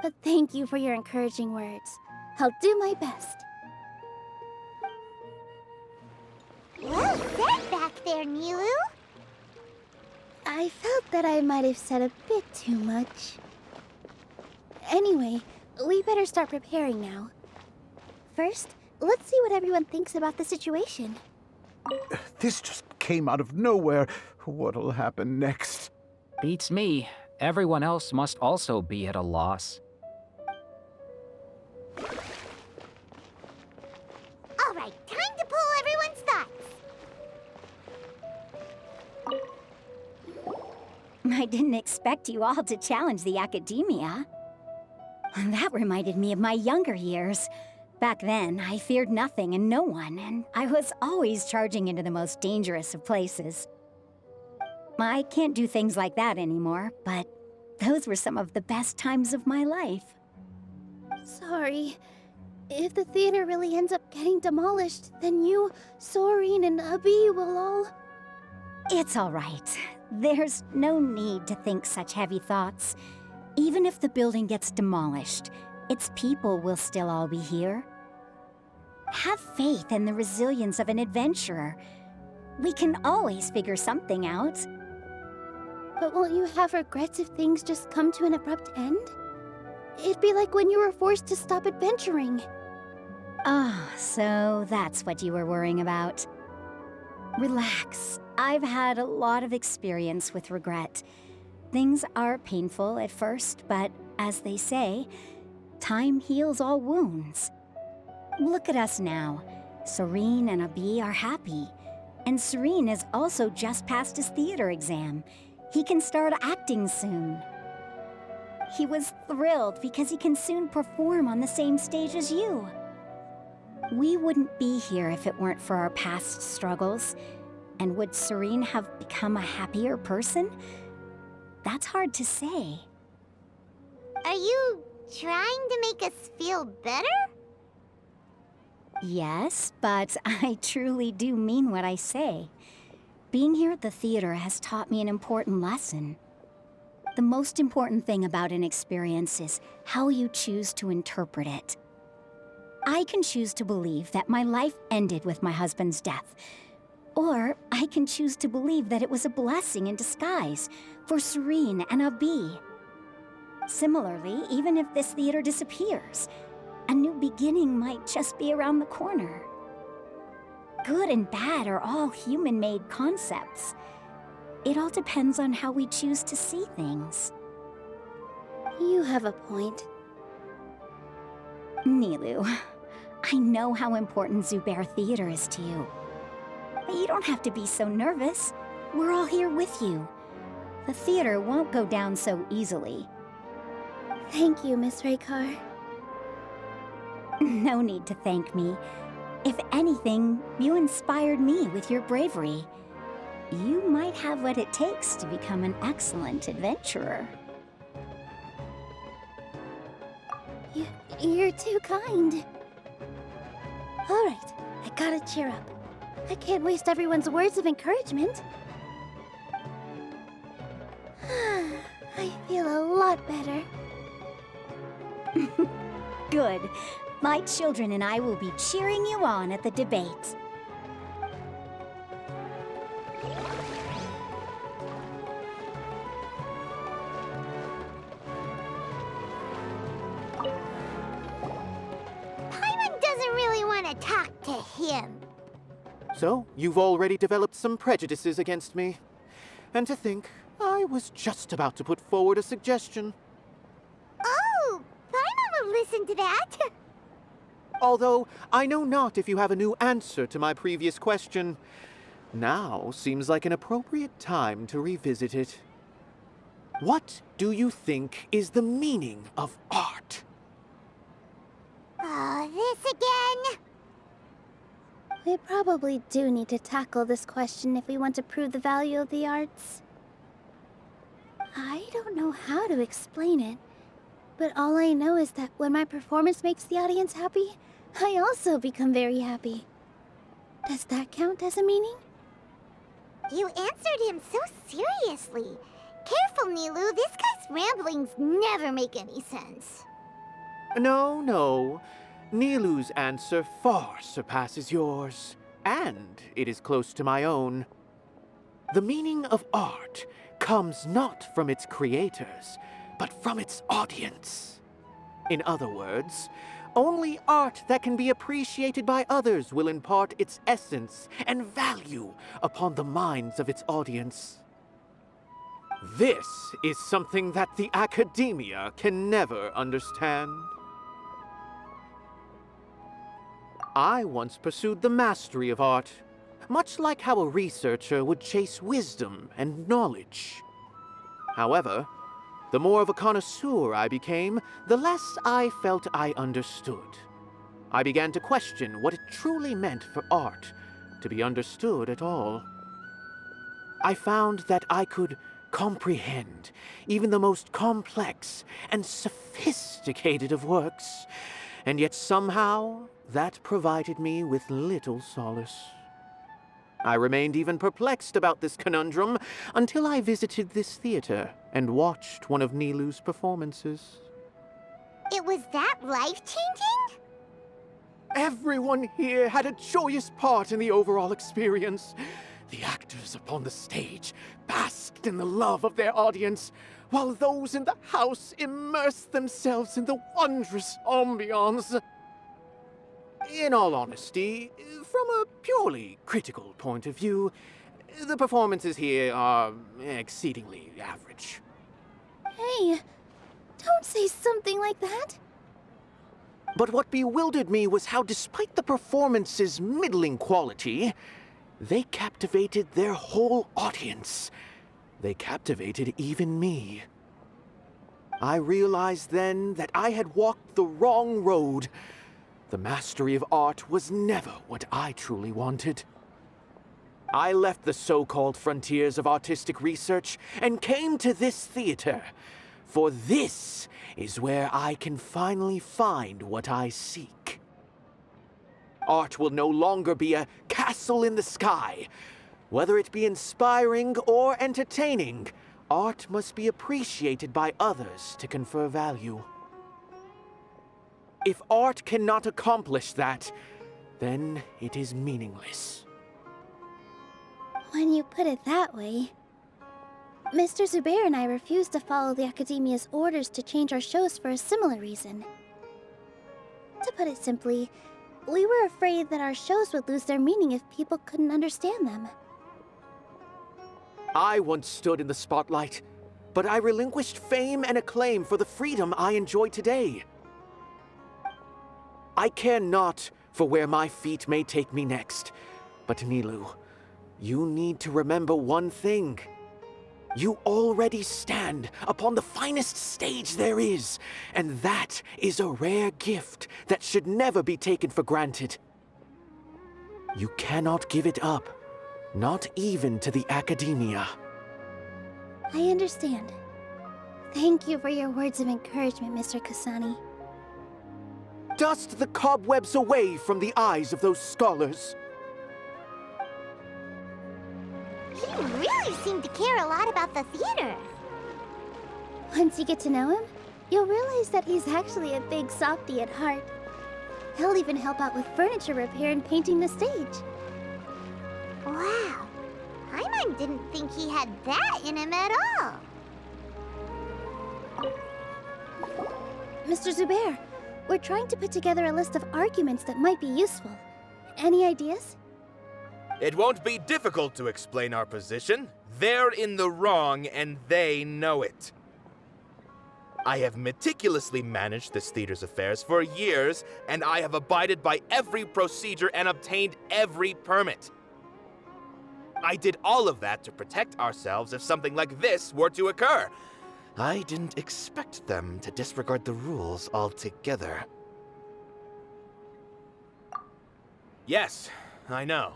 But thank you for your encouraging words. I'll do my best. Well said back there, Nilou. I felt that I might have said a bit too much. Anyway, we better start preparing now. First, let's see what everyone thinks about the situation. This just came out of nowhere. What'll happen next? Beats me. Everyone else must also be at a loss. All right, time to pull everyone's thoughts. I didn't expect you all to challenge the academia. That reminded me of my younger years. Back then, I feared nothing and no one, and I was always charging into the most dangerous of places. I can't do things like that anymore, but those were some of the best times of my life. Sorry. If the theater really ends up getting demolished, then you, Soren, and Abi will all... It's all right. There's no need to think such heavy thoughts. Even if the building gets demolished, its people will still all be here. Have faith in the resilience of an adventurer. We can always figure something out. But won't you have regrets if things just come to an abrupt end? It'd be like when you were forced to stop adventuring. Ah, so that's what you were worrying about. Relax. I've had a lot of experience with regret. Things are painful at first, but as they say, time heals all wounds. Look at us now. Soren and Abi are happy. And Soren has also just passed his theater exam. He can start acting soon. He was thrilled because he can soon perform on the same stage as you. We wouldn't be here if it weren't for our past struggles. And would Soren have become a happier person? That's hard to say. Are you trying to make us feel better? Yes, but I truly do mean what I say. Being here at the theater has taught me an important lesson. The most important thing about an experience is how you choose to interpret it. I can choose to believe that my life ended with my husband's death. Or I can choose to believe that it was a blessing in disguise for Soren and Abi. Similarly, even if this theater disappears, a new beginning might just be around the corner. Good and bad are all human-made concepts. It all depends on how we choose to see things. You have a point. Nilou, I know how important Zubair Theater is to you. But you don't have to be so nervous. We're all here with you. The theater won't go down so easily. Thank you, Miss Raykar. No need to thank me. If anything, you inspired me with your bravery. You might have what it takes to become an excellent adventurer. You're too kind. All right, I gotta cheer up. I can't waste everyone's words of encouragement. I feel a lot better. Good. My children and I will be cheering you on at the debate. Paimon doesn't really want to talk to him. So, you've already developed some prejudices against me. And to think, I was just about to put forward a suggestion. Oh, Paimon will listen to that. Although, I know not if you have a new answer to my previous question. Now seems like an appropriate time to revisit it. What do you think is the meaning of art? Oh, this again? We probably do need to tackle this question if we want to prove the value of the arts. I don't know how to explain it, but all I know is that when my performance makes the audience happy, I also become very happy. Does that count as a meaning? You answered him so seriously. Careful, Nilou. This guy's ramblings never make any sense. No, no. Nilou's answer far surpasses yours, and it is close to my own. The meaning of art comes not from its creators, but from its audience. In other words, only art that can be appreciated by others will impart its essence and value upon the minds of its audience. This is something that the academia can never understand. I once pursued the mastery of art, much like how a researcher would chase wisdom and knowledge. However, the more of a connoisseur I became, the less I felt I understood. I began to question what it truly meant for art to be understood at all. I found that I could comprehend even the most complex and sophisticated of works, and yet somehow that provided me with little solace. I remained even perplexed about this conundrum until I visited this theater and watched one of Nilou's performances. It was that life-changing? Everyone here had a joyous part in the overall experience. The actors upon the stage basked in the love of their audience, while those in the house immersed themselves in the wondrous ambiance. In all honesty, from a purely critical point of view, the performances here are exceedingly average. Hey, don't say something like that. But what bewildered me was how, despite the performance's middling quality, they captivated their whole audience. They captivated even me. I realized then that I had walked the wrong road. The mastery of art was never what I truly wanted. I left the so-called frontiers of artistic research and came to this theater, for this is where I can finally find what I seek. Art will no longer be a castle in the sky. Whether it be inspiring or entertaining, art must be appreciated by others to confer value. If art cannot accomplish that, then it is meaningless. When you put it that way... Mr. Zubair and I refused to follow the Academia's orders to change our shows for a similar reason. To put it simply, we were afraid that our shows would lose their meaning if people couldn't understand them. I once stood in the spotlight, but I relinquished fame and acclaim for the freedom I enjoy today. I care not for where my feet may take me next, but Nilou, you need to remember one thing. You already stand upon the finest stage there is, and that is a rare gift that should never be taken for granted. You cannot give it up, not even to the Academia. I understand. Thank you for your words of encouragement, Mr. Kasani. Dust the cobwebs away from the eyes of those scholars. He really seemed to care a lot about the theater. Once you get to know him, you'll realize that he's actually a big softie at heart. He'll even help out with furniture repair and painting the stage. Wow. Paimon didn't think he had that in him at all. Mr. Zubair, we're trying to put together a list of arguments that might be useful. Any ideas? It won't be difficult to explain our position. They're in the wrong, and they know it. I have meticulously managed this theater's affairs for years, and I have abided by every procedure and obtained every permit. I did all of that to protect ourselves if something like this were to occur. I didn't expect them to disregard the rules altogether. Yes, I know.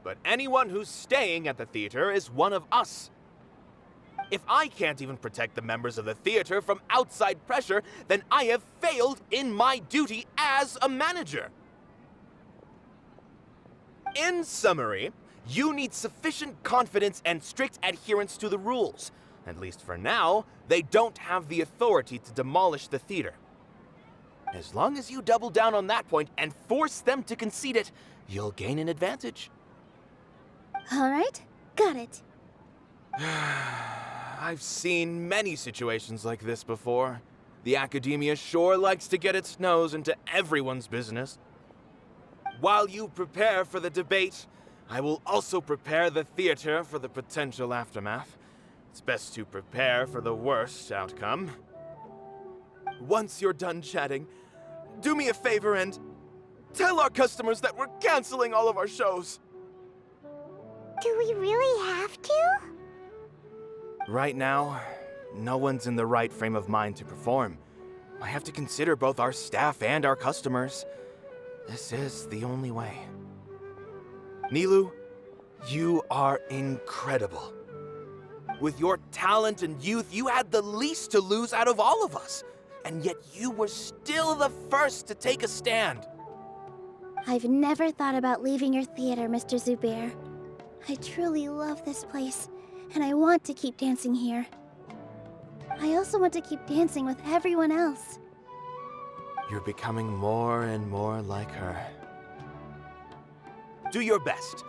But anyone who's staying at the theater is one of us. If I can't even protect the members of the theater from outside pressure, then I have failed in my duty as a manager. In summary, You need sufficient confidence and strict adherence to the rules. At least for now, they don't have the authority to demolish the theater. As long as you double down on that point and force them to concede it, you'll gain an advantage. All right, got it. I've seen many situations like this before. The academia sure likes to get its nose into everyone's business. While you prepare for the debate, I will also prepare the theater for the potential aftermath. It's best to prepare for the worst outcome. Once you're done chatting, do me a favor and tell our customers that we're canceling all of our shows. Do we really have to? Right now, no one's in the right frame of mind to perform. I have to consider both our staff and our customers. This is the only way. Nilou, you are incredible. With your talent and youth, you had the least to lose out of all of us. And yet you were still the first to take a stand. I've never thought about leaving your theater, Mr. Zubair. I truly love this place, and I want to keep dancing here. I also want to keep dancing with everyone else. You're becoming more and more like her. Do your best.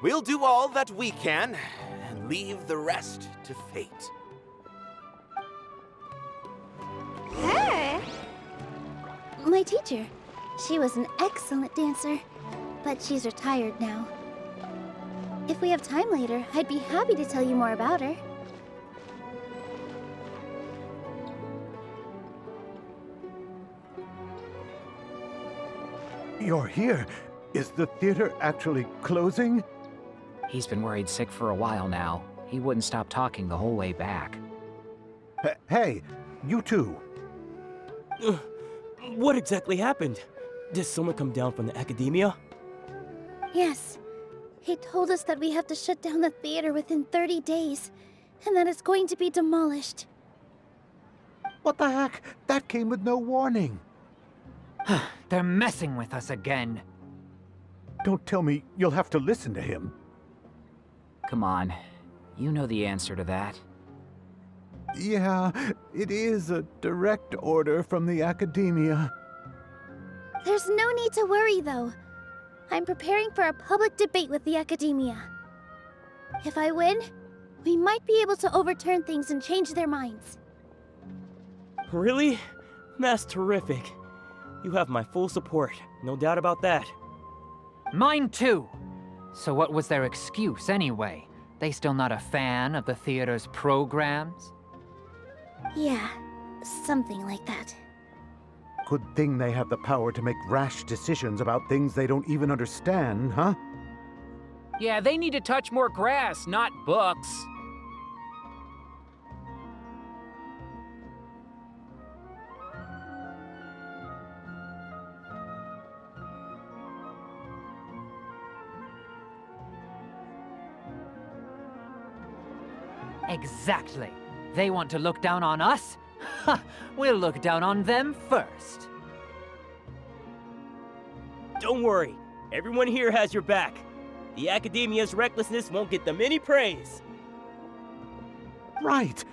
We'll do all that we can, and leave the rest to fate. Her? My teacher. She was an excellent dancer, but she's retired now. If we have time later, I'd be happy to tell you more about her. You're here. Is the theater actually closing? He's been worried sick for a while now. He wouldn't stop talking the whole way back. Hey, you two. What exactly happened? Did someone come down from the academia? Yes. He told us that we have to shut down the theater within 30 days, and that it's going to be demolished. What the heck? That came with no warning. They're messing with us again. Don't tell me you'll have to listen to him. Come on. You know the answer to that. Yeah, it is a direct order from the academia. There's no need to worry, though. I'm preparing for a public debate with the academia. If I win, we might be able to overturn things and change their minds. Really? That's terrific. You have my full support, no doubt about that. Mine too. So what was their excuse anyway? They still not a fan of the theater's programs? Yeah, something like that. Good thing they have the power to make rash decisions about things they don't even understand, huh? Yeah, they need to touch more grass, not books. Exactly. They want to look down on us? Ha! We'll look down on them first. Don't worry. Everyone here has your back. The academia's recklessness won't get them any praise. Right.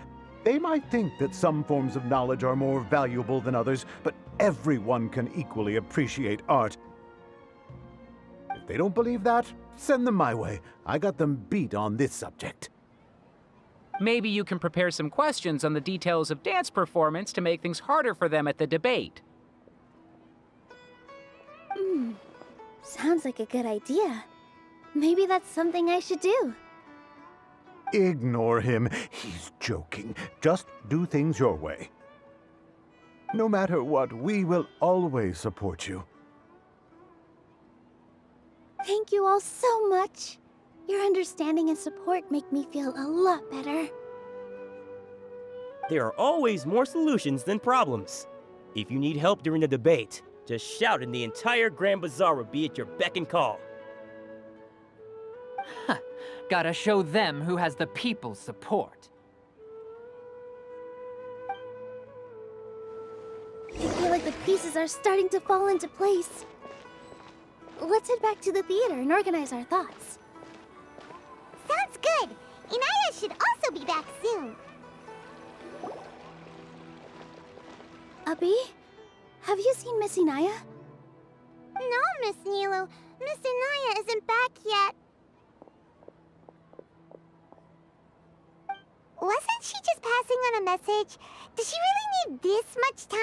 They might think that some forms of knowledge are more valuable than others, but everyone can equally appreciate art. If they don't believe that, send them my way. I got them beat on this subject. Maybe you can prepare some questions on the details of dance performance to make things harder for them at the debate. Sounds like a good idea. Maybe that's something I should do. Ignore him. He's joking. Just do things your way. No matter what, we will always support you. Thank you all so much. Your understanding and support make me feel a lot better. There are always more solutions than problems. If you need help during the debate, just shout and the entire Grand Bazaar will be at your beck and call. Gotta show them who has the people's support. I feel like the pieces are starting to fall into place. Let's head back to the theater and organize our thoughts. Sounds good. Inaya should also be back soon. Abi, have you seen Miss Inaya? No, Miss Nilou. Miss Inaya isn't back yet. Wasn't she just passing on a message? Does she really need this much time?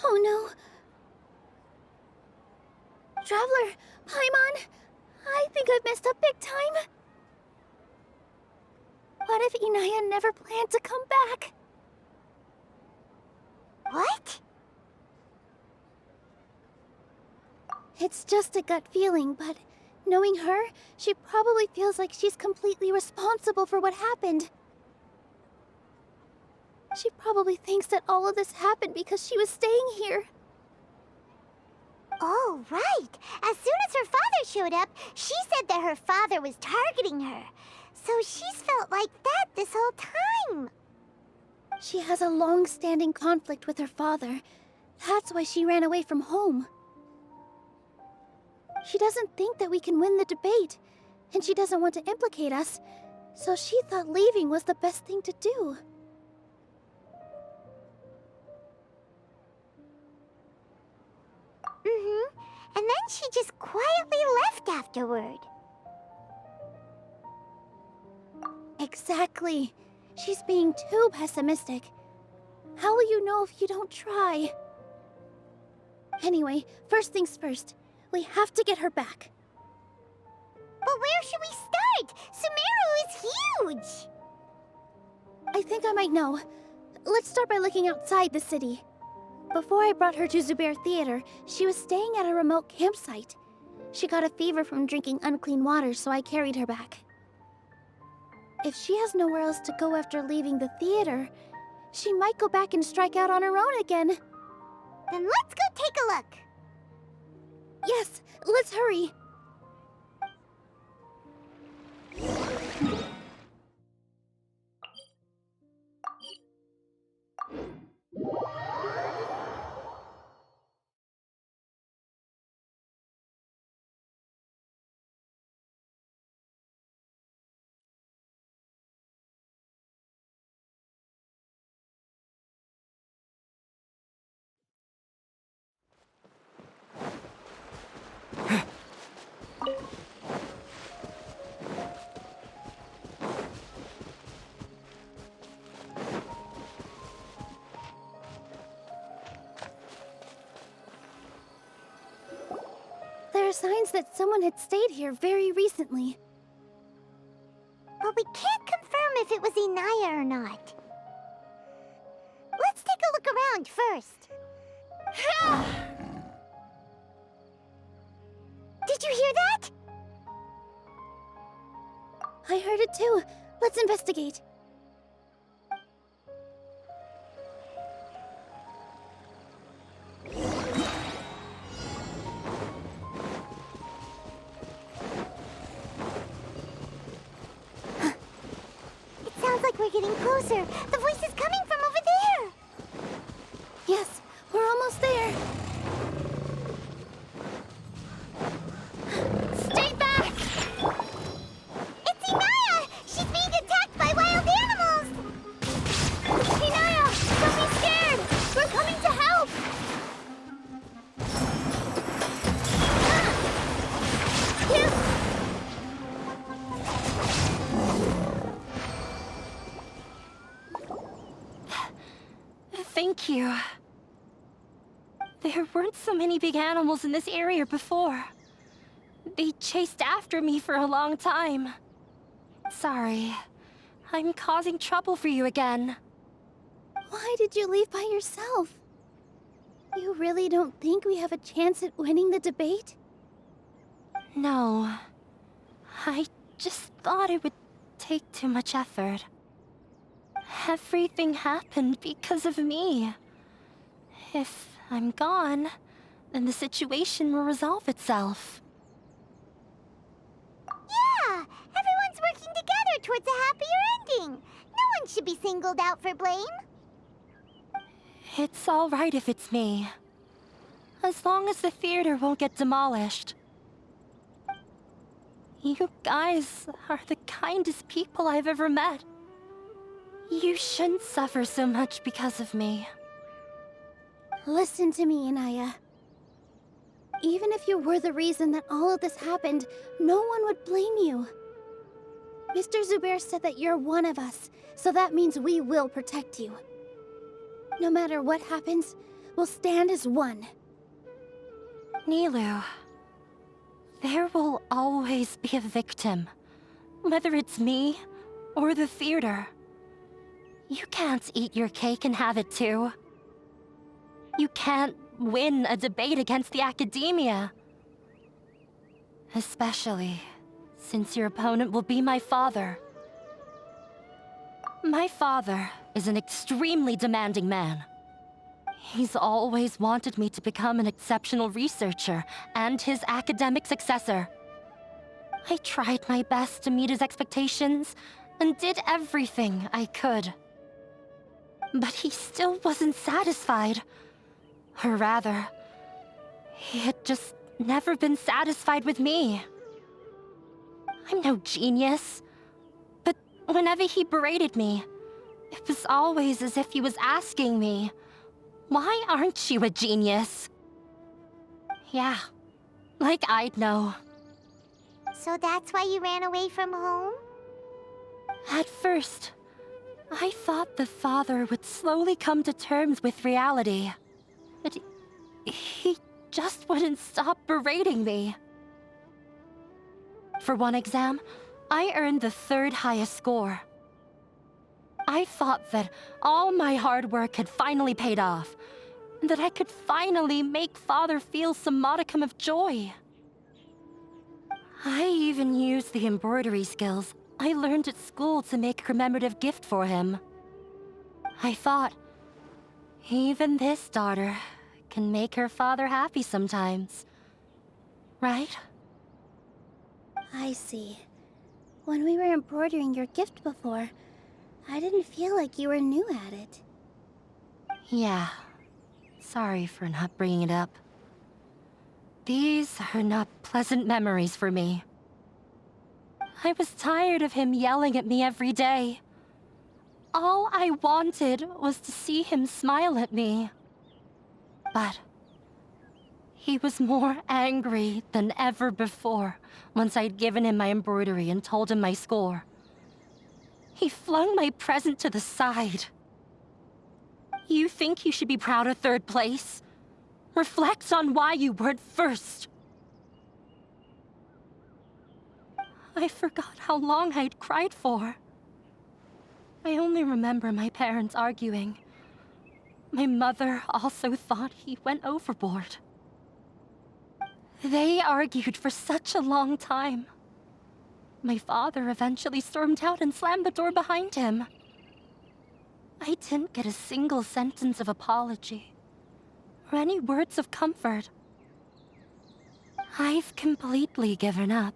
Oh no. Traveler, Paimon, I think I've messed up big time. What if Inaya never planned to come back? What? It's just a gut feeling, but knowing her, she probably feels like she's completely responsible for what happened. She probably thinks that all of this happened because she was staying here. Oh, right. As soon as her father showed up, she said that her father was targeting her. So she's felt like that this whole time. She has a long-standing conflict with her father. That's why she ran away from home. She doesn't think that we can win the debate, and she doesn't want to implicate us, so she thought leaving was the best thing to do. And then she just quietly left afterward. Exactly. She's being too pessimistic. How will you know if you don't try? Anyway, first things first. We have to get her back. But where should we start? Sumeru is huge! I think I might know. Let's start by looking outside the city. Before I brought her to Zubair Theater, she was staying at a remote campsite. She got a fever from drinking unclean water, so I carried her back. If she has nowhere else to go after leaving the theater, she might go back and strike out on her own again. Then let's go take a look. Yes, let's hurry. There are signs that someone had stayed here very recently. But we can't confirm if it was Inaya or not. Let's take a look around first. Did you hear that? I heard it too. Let's investigate. It sounds like we're getting closer. The voice is coming from over there. Yes, we're almost there. Stay back! It's Inaya! She's being attacked by wild animals! Inaya, don't be scared! We're coming to help! Thank you. There weren't so many big animals in this area before. They chased after me for a long time. Sorry. I'm causing trouble for you again. Why did you leave by yourself? You really don't think we have a chance at winning the debate? No. I just thought it would take too much effort. Everything happened because of me. If I'm gone, then the situation will resolve itself. Yeah! Everyone's working together towards a happier ending. No one should be singled out for blame. It's all right if it's me. As long as the theater won't get demolished. You guys are the kindest people I've ever met. You shouldn't suffer so much because of me. Listen to me, Inaya. Even if you were the reason that all of this happened, no one would blame you. Mr. Zubair said that you're one of us, so that means we will protect you. No matter what happens, we'll stand as one. Nilou, there will always be a victim, whether it's me or the theater. You can't eat your cake and have it too. You can't win a debate against the academia. Especially since your opponent will be my father. My father is an extremely demanding man. He's always wanted me to become an exceptional researcher and his academic successor. I tried my best to meet his expectations and did everything I could. But he still wasn't satisfied. Or rather, he had just never been satisfied with me. I'm no genius, but whenever he berated me, it was always as if he was asking me, "Why aren't you a genius?" Yeah, like I'd know. So that's why you ran away from home? At first, I thought the father would slowly come to terms with reality. But he just wouldn't stop berating me. For one exam, I earned the 3rd highest score. I thought that all my hard work had finally paid off, and that I could finally make Father feel some modicum of joy. I even used the embroidery skills I learned at school to make a commemorative gift for him. I thought, even this daughter can make her father happy sometimes. Right? I see. When we were embroidering your gift before, I didn't feel like you were new at it. Yeah. Sorry for not bringing it up. These are not pleasant memories for me. I was tired of him yelling at me every day. All I wanted was to see him smile at me. But he was more angry than ever before once I'd given him my embroidery and told him my score. He flung my present to the side. You think you should be proud of 3rd place? Reflect on why you weren't 1st. I forgot how long I'd cried for. I only remember my parents arguing. My mother also thought he went overboard. They argued for such a long time. My father eventually stormed out and slammed the door behind him. I didn't get a single sentence of apology or any words of comfort. I've completely given up.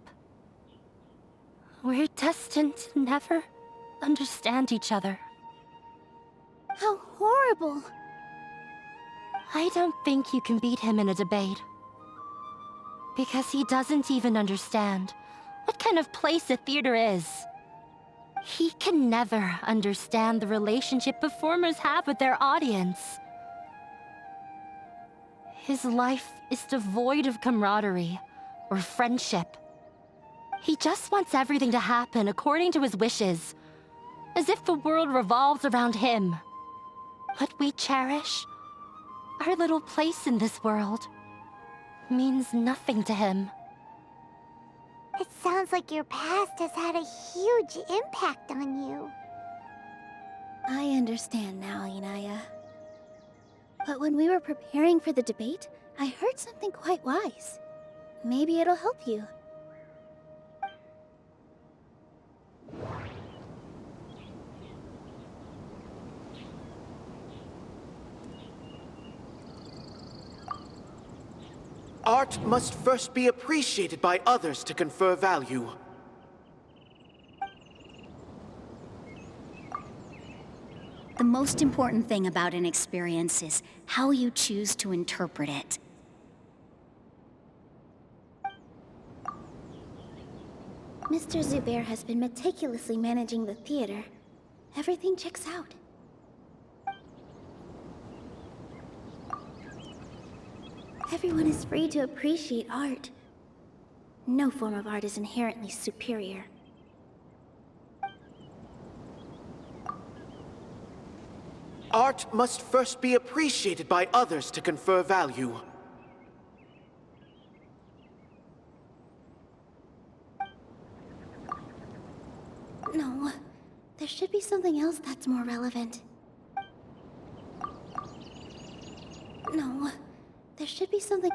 We're destined to never understand each other. How horrible! I don't think you can beat him in a debate. Because he doesn't even understand what kind of place a theater is. He can never understand the relationship performers have with their audience. His life is devoid of camaraderie or friendship. He just wants everything to happen according to his wishes, as if the world revolves around him. What we cherish, our little place in this world, means nothing to him. It sounds like your past has had a huge impact on you. I understand now, Inaya. But when we were preparing for the debate, I heard something quite wise. Maybe it'll help you. Art must first be appreciated by others to confer value. The most important thing about an experience is how you choose to interpret it. Mr. Zubair has been meticulously managing the theater. Everything checks out. Everyone is free to appreciate art. No form of art is inherently superior. Art must first be appreciated by others to confer value. No, there should be something else that's more relevant. No, there should be something...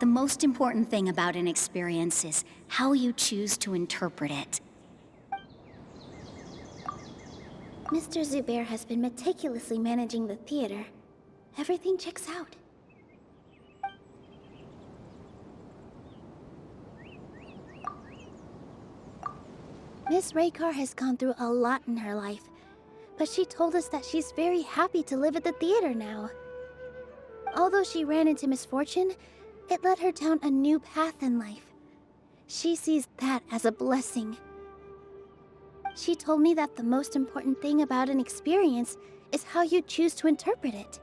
The most important thing about an experience is how you choose to interpret it. Mr. Zubair has been meticulously managing the theater. Everything checks out. Miss Raykar has gone through a lot in her life, but she told us that she's very happy to live at the theater now. Although she ran into misfortune, it led her down a new path in life. She sees that as a blessing. She told me that the most important thing about an experience is how you choose to interpret it.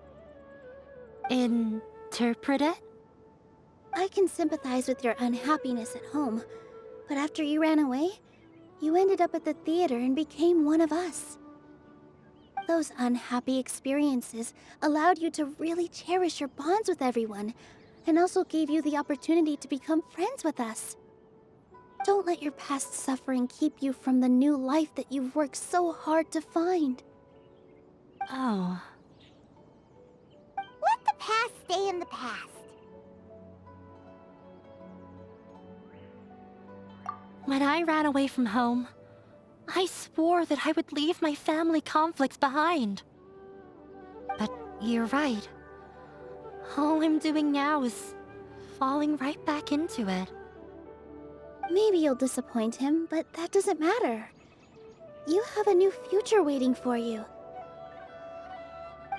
Interpret it? I can sympathize with your unhappiness at home, but after you ran away, you ended up at the theater and became one of us. Those unhappy experiences allowed you to really cherish your bonds with everyone, and also gave you the opportunity to become friends with us. Don't let your past suffering keep you from the new life that you've worked so hard to find. Oh. Let the past stay in the past. When I ran away from home, I swore that I would leave my family conflicts behind. But you're right. All I'm doing now is falling right back into it. Maybe you'll disappoint him, but that doesn't matter. You have a new future waiting for you.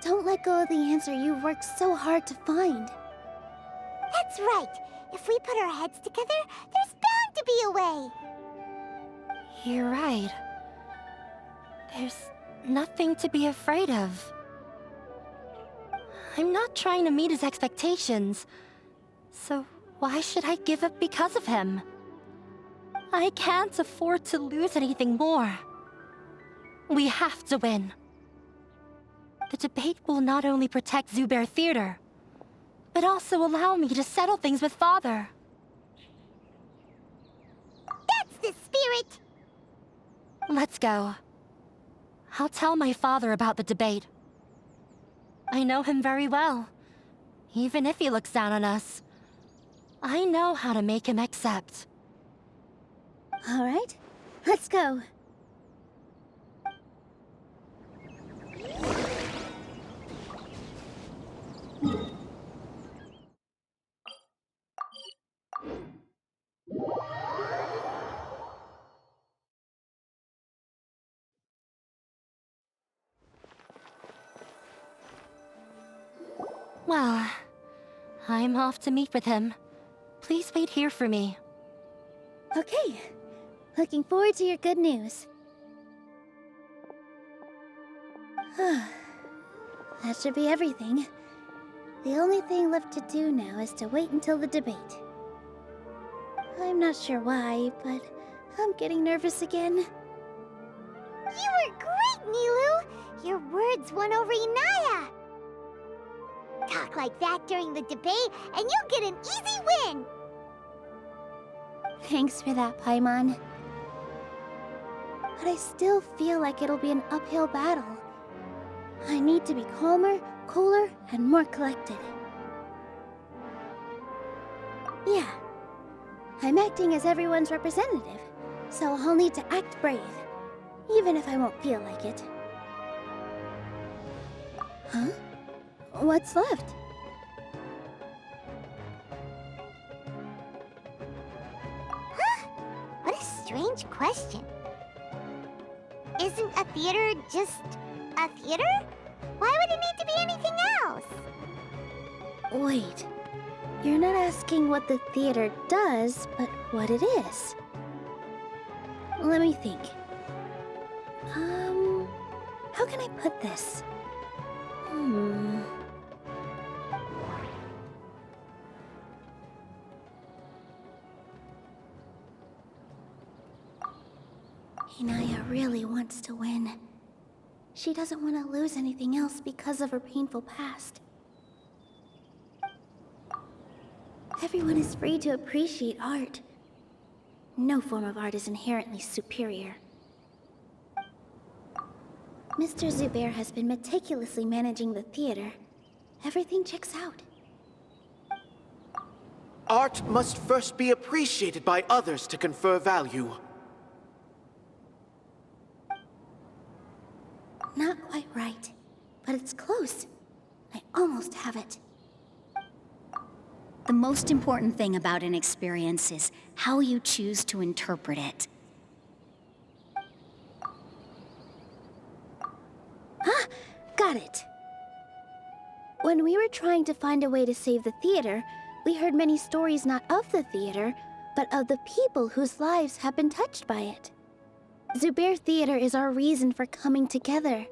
Don't let go of the answer you've worked so hard to find. That's right. If we put our heads together, there's bound to be a way. You're right. There's nothing to be afraid of. I'm not trying to meet his expectations, so why should I give up because of him? I can't afford to lose anything more. We have to win. The debate will not only protect Zubair Theater, but also allow me to settle things with Father. That's the spirit! Let's go. I'll tell my father about the debate. I know him very well. Even if he looks down on us, I know how to make him accept. All right, let's go. Well, I'm off to meet with him. Please wait here for me. Okay. Looking forward to your good news. That should be everything. The only thing left to do now is to wait until the debate. I'm not sure why, but I'm getting nervous again. You were great, Nilou! Your words won over Inaya! Talk like that during the debate, and you'll get an easy win! Thanks for that, Paimon. But I still feel like it'll be an uphill battle. I need to be calmer, cooler, and more collected. Yeah. I'm acting as everyone's representative, so I'll need to act brave, even if I won't feel like it. Huh? What's left? Huh? What a strange question. Isn't a theater just a theater? Why would it need to be anything else? Wait. You're not asking what the theater does, but what it is. Let me think. How can I put this? Inaya really wants to win. She doesn't want to lose anything else because of her painful past. Everyone is free to appreciate art. No form of art is inherently superior. Mr. Zubair has been meticulously managing the theater. Everything checks out. Art must first be appreciated by others to confer value. Not quite right, but it's close. I almost have it. The most important thing about an experience is how you choose to interpret it. Ah, got it. When we were trying to find a way to save the theater, we heard many stories not of the theater, but of the people whose lives have been touched by it. Zubair Theater is our reason for coming together.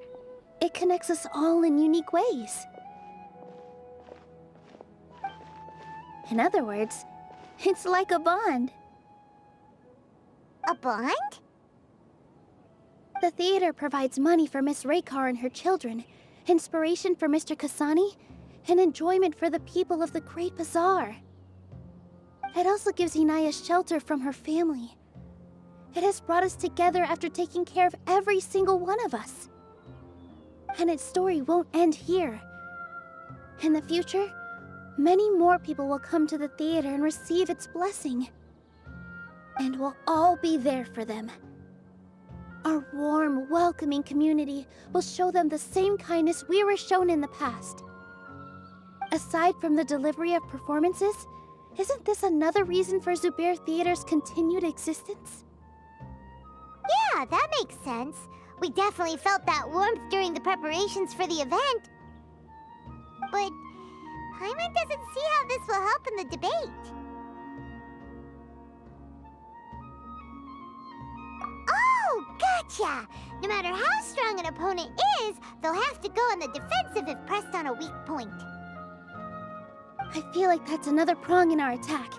It connects us all in unique ways. In other words, it's like a bond. A bond? The theater provides money for Miss Raykar and her children, inspiration for Mr. Kasani, and enjoyment for the people of the Great Bazaar. It also gives Inaya shelter from her family. It has brought us together after taking care of every single one of us. And its story won't end here. In the future, many more people will come to the theater and receive its blessing. And we'll all be there for them. Our warm, welcoming community will show them the same kindness we were shown in the past. Aside from the delivery of performances, isn't this another reason for Zubair Theater's continued existence? Yeah, that makes sense. We definitely felt that warmth during the preparations for the event. But Paimon doesn't see how this will help in the debate. Oh, gotcha! No matter how strong an opponent is, they'll have to go on the defensive if pressed on a weak point. I feel like that's another prong in our attack.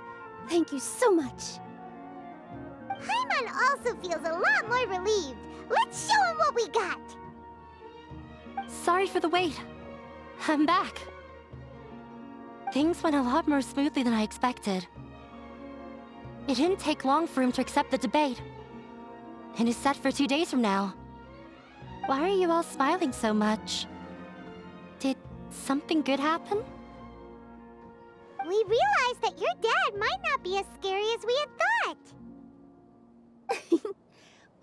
Thank you so much. Paimon also feels a lot more relieved. Let's show him what we got! Sorry for the wait. I'm back. Things went a lot more smoothly than I expected. It didn't take long for him to accept the debate. It is set for 2 days from now. Why are you all smiling so much? Did something good happen? We realized that your dad might not be as scary as we had thought.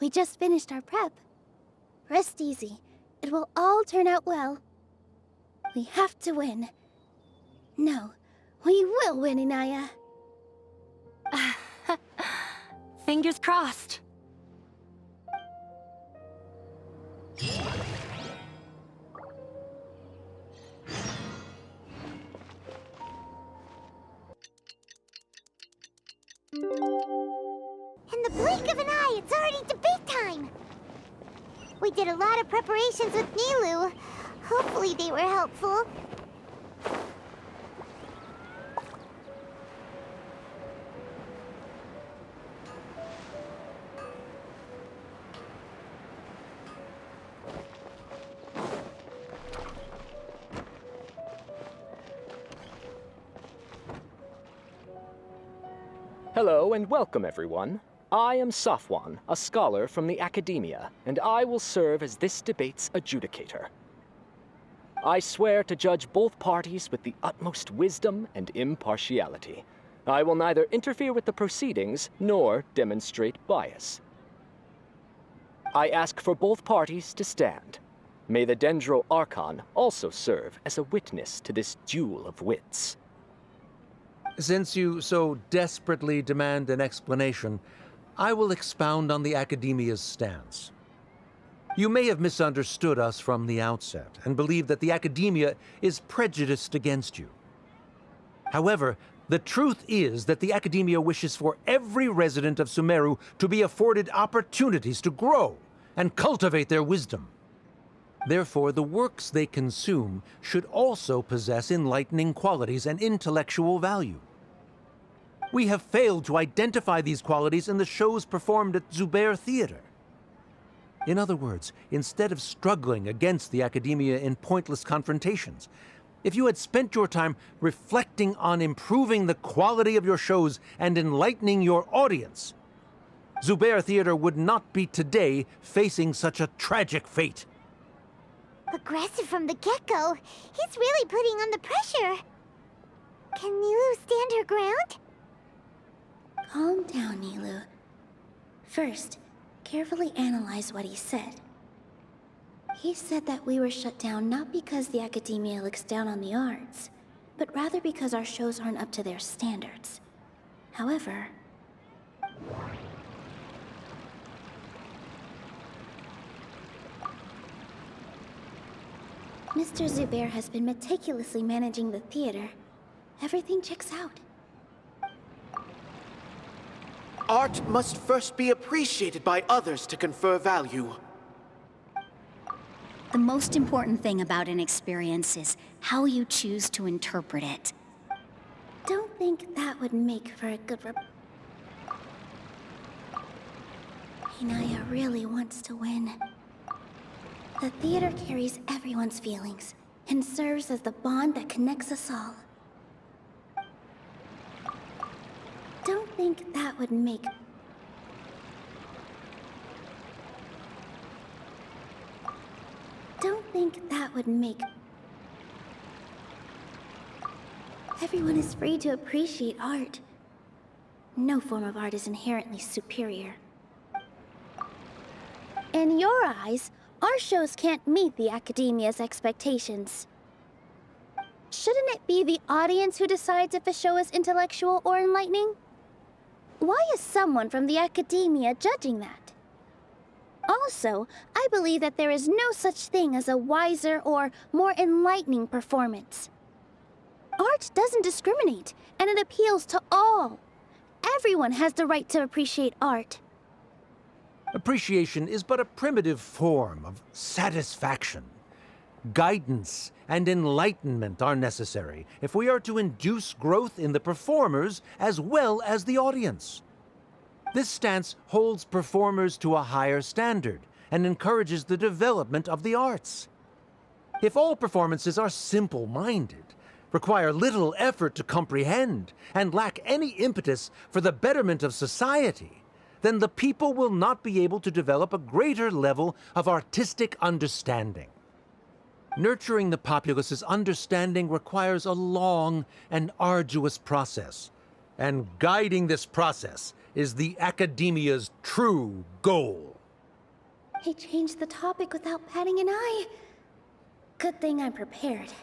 We just finished our prep. Rest easy. It will all turn out well. We have to win. No, we will win, Inaya. Fingers crossed. In the blink of an eye, it's already debate time! We did a lot of preparations with Nilou. Hopefully they were helpful. Hello and welcome, everyone. I am Safwan, a scholar from the Academia, and I will serve as this debate's adjudicator. I swear to judge both parties with the utmost wisdom and impartiality. I will neither interfere with the proceedings nor demonstrate bias. I ask for both parties to stand. May the Dendro Archon also serve as a witness to this duel of wits. Since you so desperately demand an explanation, I will expound on the Academia's stance. You may have misunderstood us from the outset and believed that the Academia is prejudiced against you. However, the truth is that the Academia wishes for every resident of Sumeru to be afforded opportunities to grow and cultivate their wisdom. Therefore, the works they consume should also possess enlightening qualities and intellectual value. We have failed to identify these qualities in the shows performed at Zubair Theater. In other words, instead of struggling against the Academia in pointless confrontations, if you had spent your time reflecting on improving the quality of your shows and enlightening your audience, Zubair Theater would not be today facing such a tragic fate. Aggressive from the get-go. He's really putting on the pressure. Can Nilou stand her ground? Calm down, Nilou. First, carefully analyze what he said. He said that we were shut down not because the Academia looks down on the arts, but rather because our shows aren't up to their standards. However, Mr. Zubair has been meticulously managing the theater. Everything checks out. Art must first be appreciated by others to confer value. The most important thing about an experience is how you choose to interpret it. Don't think that would make for a good Hinaya really wants to win. The theater carries everyone's feelings and serves as the bond that connects us all. Don't think that would make... Don't think that would make... Everyone is free to appreciate art. No form of art is inherently superior. In your eyes, our shows can't meet the Academia's expectations. Shouldn't it be the audience who decides if a show is intellectual or enlightening? Why is someone from the Academia judging that? Also, I believe that there is no such thing as a wiser or more enlightening performance. Art doesn't discriminate, and it appeals to all. Everyone has the right to appreciate art. Appreciation is but a primitive form of satisfaction. Guidance and enlightenment are necessary if we are to induce growth in the performers as well as the audience. This stance holds performers to a higher standard and encourages the development of the arts. If all performances are simple-minded, require little effort to comprehend, and lack any impetus for the betterment of society, then the people will not be able to develop a greater level of artistic understanding. Nurturing the populace's understanding requires a long and arduous process, and guiding this process is the Academia's true goal. He changed the topic without batting an eye. Good thing I'm prepared.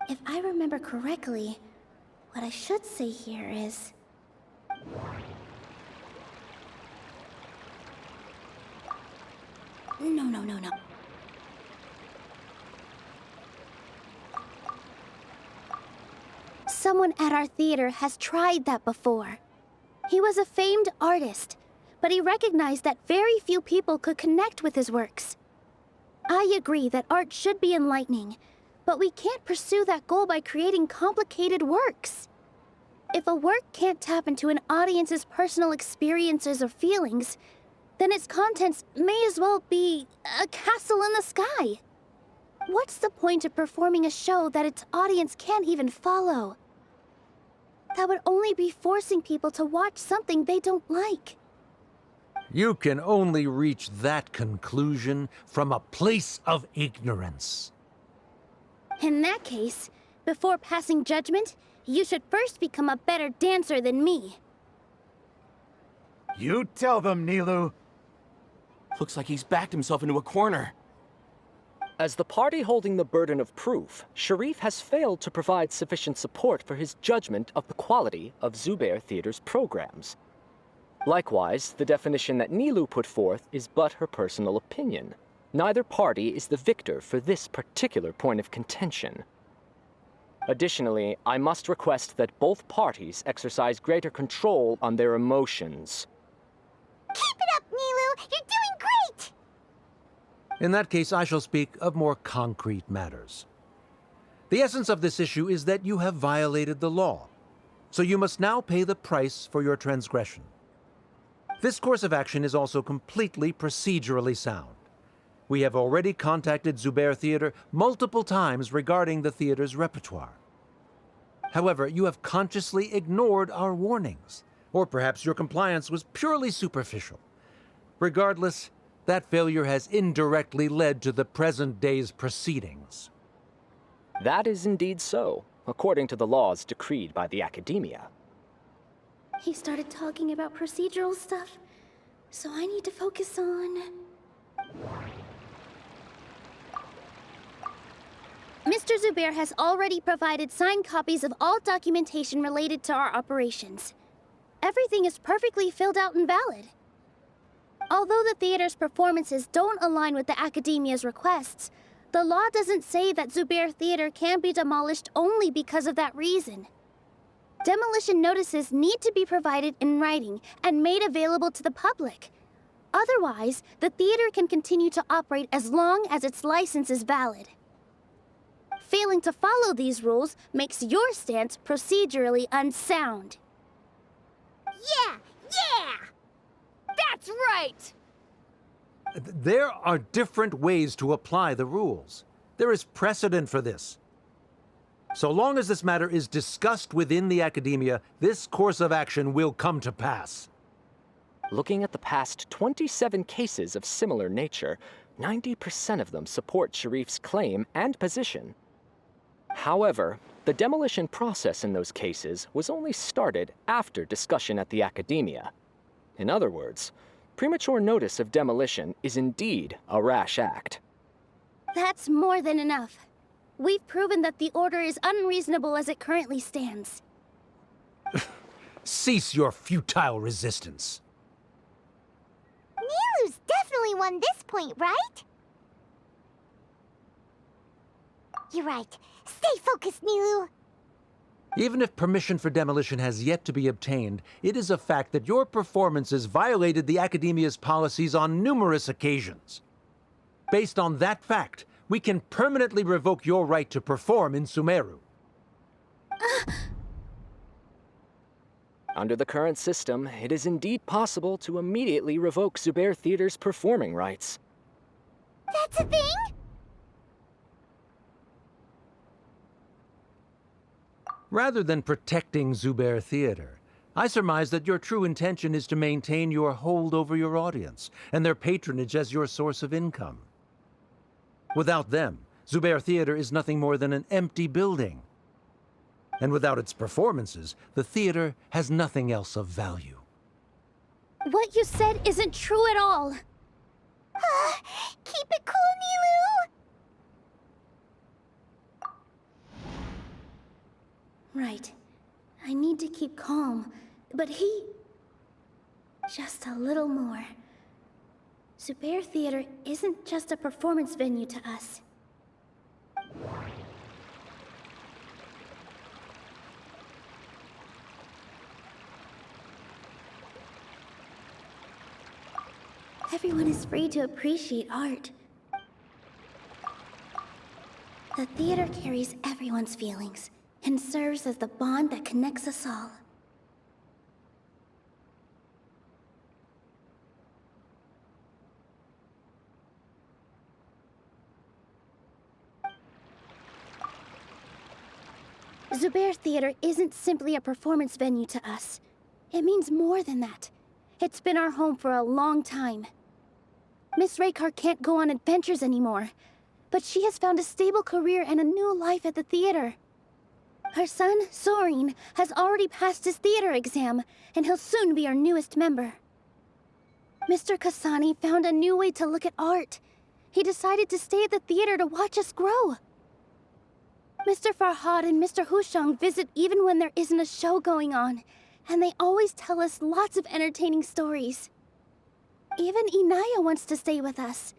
If I remember correctly, what I should say here is... No. Someone at our theater has tried that before. He was a famed artist, but he recognized that very few people could connect with his works. I agree that art should be enlightening, but we can't pursue that goal by creating complicated works. If a work can't tap into an audience's personal experiences or feelings, then its contents may as well be a castle in the sky. What's the point of performing a show that its audience can't even follow? That would only be forcing people to watch something they don't like. You can only reach that conclusion from a place of ignorance. In that case, before passing judgment, you should first become a better dancer than me. You tell them, Nilou. Looks like he's backed himself into a corner. As the party holding the burden of proof, Sharif has failed to provide sufficient support for his judgment of the quality of Zubair Theater's programs. Likewise, the definition that Nilou put forth is but her personal opinion. Neither party is the victor for this particular point of contention. Additionally, I must request that both parties exercise greater control on their emotions. Keep it up, Nilou! You're doing great! In that case, I shall speak of more concrete matters. The essence of this issue is that you have violated the law, so you must now pay the price for your transgression. This course of action is also completely procedurally sound. We have already contacted Zubair Theater multiple times regarding the theater's repertoire. However, you have consciously ignored our warnings, or perhaps your compliance was purely superficial. Regardless, that failure has indirectly led to the present day's proceedings. That is indeed so, according to the laws decreed by the Academia. He started talking about procedural stuff, so I need to focus on... Mr. Zubair has already provided signed copies of all documentation related to our operations. Everything is perfectly filled out and valid. Although the theater's performances don't align with the Academia's requests, the law doesn't say that Zubair Theater can be demolished only because of that reason. Demolition notices need to be provided in writing and made available to the public. Otherwise, the theater can continue to operate as long as its license is valid. Failing to follow these rules makes your stance procedurally unsound. Yeah! That's right! There are different ways to apply the rules. There is precedent for this. So long as this matter is discussed within the Academia, this course of action will come to pass. Looking at the past 27 cases of similar nature, 90% of them support Sharif's claim and position. However, the demolition process in those cases was only started after discussion at the Academia. In other words, premature notice of demolition is indeed a rash act. That's more than enough. We've proven that the order is unreasonable as it currently stands. Cease your futile resistance. Nilou's definitely won this point, right? You're right. Stay focused, Nilou. Even if permission for demolition has yet to be obtained, it is a fact that your performances violated the Academia's policies on numerous occasions. Based on that fact, we can permanently revoke your right to perform in Sumeru. Under the current system, it is indeed possible to immediately revoke Zubair Theater's performing rights. That's a thing? Rather than protecting Zubair Theater, I surmise that your true intention is to maintain your hold over your audience and their patronage as your source of income. Without them, Zubair Theater is nothing more than an empty building. And without its performances, the theater has nothing else of value. What you said isn't true at all. Keep it cool, Nilou! Right. I need to keep calm, but he... Just a little more. Zubair Theater isn't just a performance venue to us. Everyone is free to appreciate art. The theater carries everyone's feelings and serves as the bond that connects us all. Zubair Theater isn't simply a performance venue to us. It means more than that. It's been our home for a long time. Miss Raykar can't go on adventures anymore, but she has found a stable career and a new life at the theater. Her son, Sorin, has already passed his theater exam, and he'll soon be our newest member. Mr. Kasani found a new way to look at art. He decided to stay at the theater to watch us grow. Mr. Farhad and Mr. Hushang visit even when there isn't a show going on, and they always tell us lots of entertaining stories. Even Inaya wants to stay with us.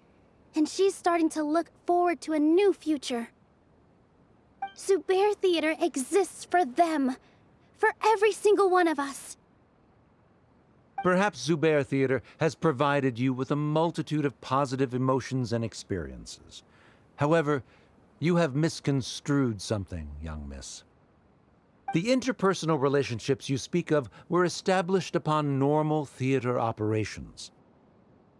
and she's starting to look forward to a new future. Zubair Theater exists for them, for every single one of us. Perhaps Zubair Theater has provided you with a multitude of positive emotions and experiences. However, you have misconstrued something, young miss. The interpersonal relationships you speak of were established upon normal theater operations.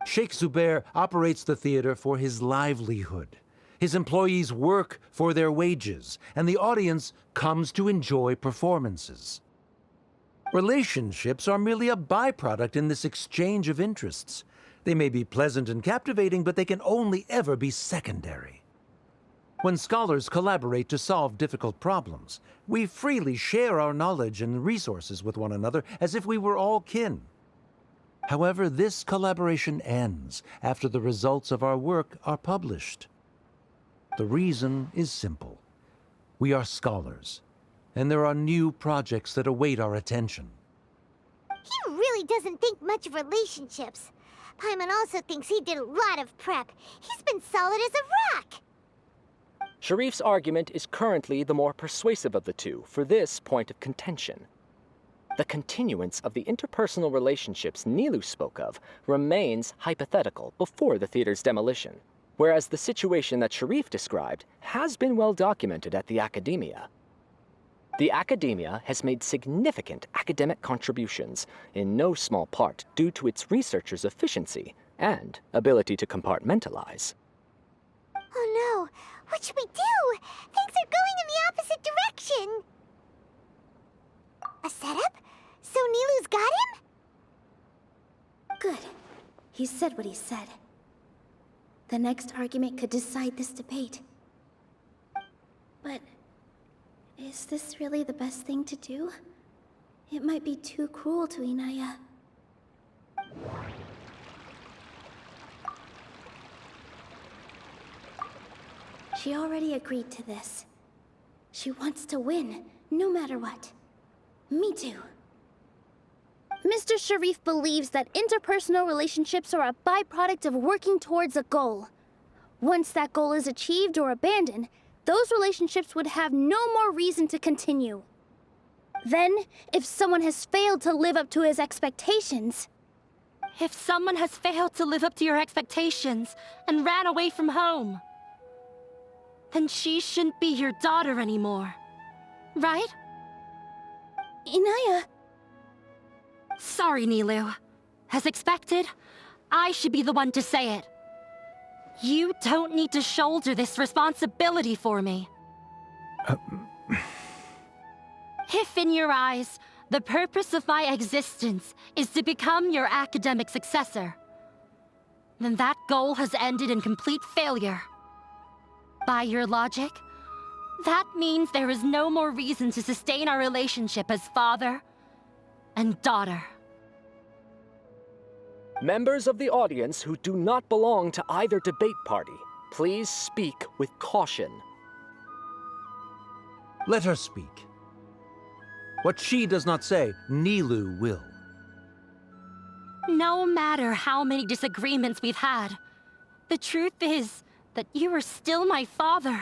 Sheikh Zubair operates the theater for his livelihood. His employees work for their wages, and the audience comes to enjoy performances. Relationships are merely a byproduct in this exchange of interests. They may be pleasant and captivating, but they can only ever be secondary. When scholars collaborate to solve difficult problems, we freely share our knowledge and resources with one another as if we were all kin. However, this collaboration ends after the results of our work are published. The reason is simple. We are scholars, and there are new projects that await our attention. He really doesn't think much of relationships. Paimon also thinks he did a lot of prep. He's been solid as a rock. Sharif's argument is currently the more persuasive of the two for this point of contention. The continuance of the interpersonal relationships Nilou spoke of remains hypothetical before the theater's demolition, whereas the situation that Sharif described has been well documented at the Academia. The Academia has made significant academic contributions, in no small part due to its researchers' efficiency and ability to compartmentalize. Oh no, what should we do? Things are going in the opposite direction. A setup? So Nilou's got him? Good. He said what he said. The next argument could decide this debate. But is this really the best thing to do? It might be too cruel to Inaya. She already agreed to this. She wants to win, no matter what. Me too. Mr. Sharif believes that interpersonal relationships are a byproduct of working towards a goal. Once that goal is achieved or abandoned, those relationships would have no more reason to continue. Then, if someone has failed to live up to his expectations... If someone has failed to live up to your expectations and ran away from home, then she shouldn't be your daughter anymore, right? Inaya... Sorry, Nilou. As expected, I should be the one to say it. You don't need to shoulder this responsibility for me. If in your eyes, the purpose of my existence is to become your academic successor, then that goal has ended in complete failure. By your logic, that means there is no more reason to sustain our relationship as father and daughter. Members of the audience who do not belong to either debate party, please speak with caution. Let her speak. What she does not say, Nilou will. No matter how many disagreements we've had, the truth is that you are still my father.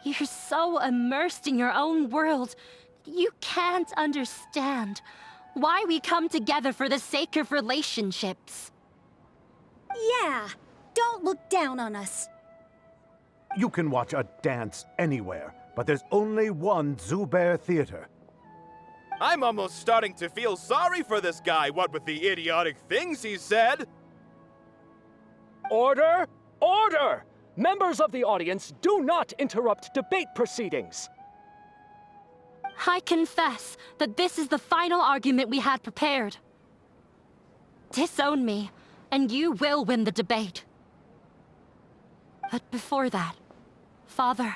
You're so immersed in your own world, you can't understand why we come together for the sake of relationships. Yeah, don't look down on us. You can watch a dance anywhere, but there's only one Zubair Theater. I'm almost starting to feel sorry for this guy, what with the idiotic things he said. Order! Order! Members of the audience, do not interrupt debate proceedings. I confess that this is the final argument we had prepared. Disown me, and you will win the debate. But before that, Father,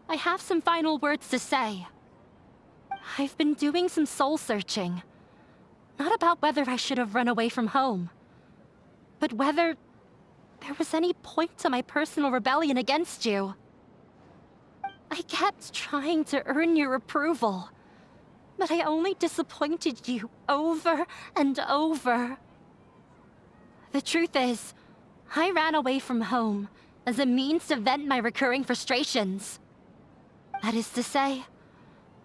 I have some final words to say. I've been doing some soul-searching. Not about whether I should have run away from home, but whether there was any point to my personal rebellion against you. I kept trying to earn your approval, but I only disappointed you over and over. The truth is, I ran away from home as a means to vent my recurring frustrations. That is to say,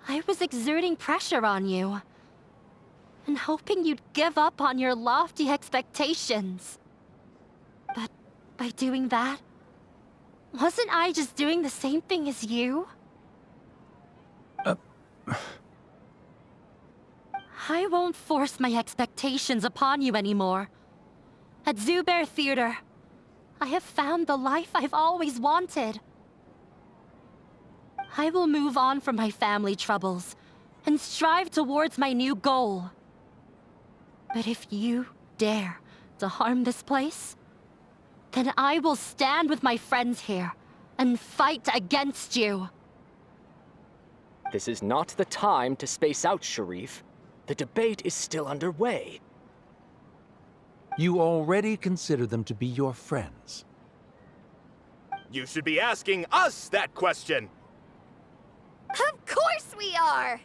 I was exerting pressure on you and hoping you'd give up on your lofty expectations. But by doing that, wasn't I just doing the same thing as you? I won't force my expectations upon you anymore. At Zubair Theater, I have found the life I've always wanted. I will move on from my family troubles and strive towards my new goal. But if you dare to harm this place, then I will stand with my friends here and fight against you. This is not the time to space out, Sharif. The debate is still underway. You already consider them to be your friends. You should be asking us that question! Of course we are!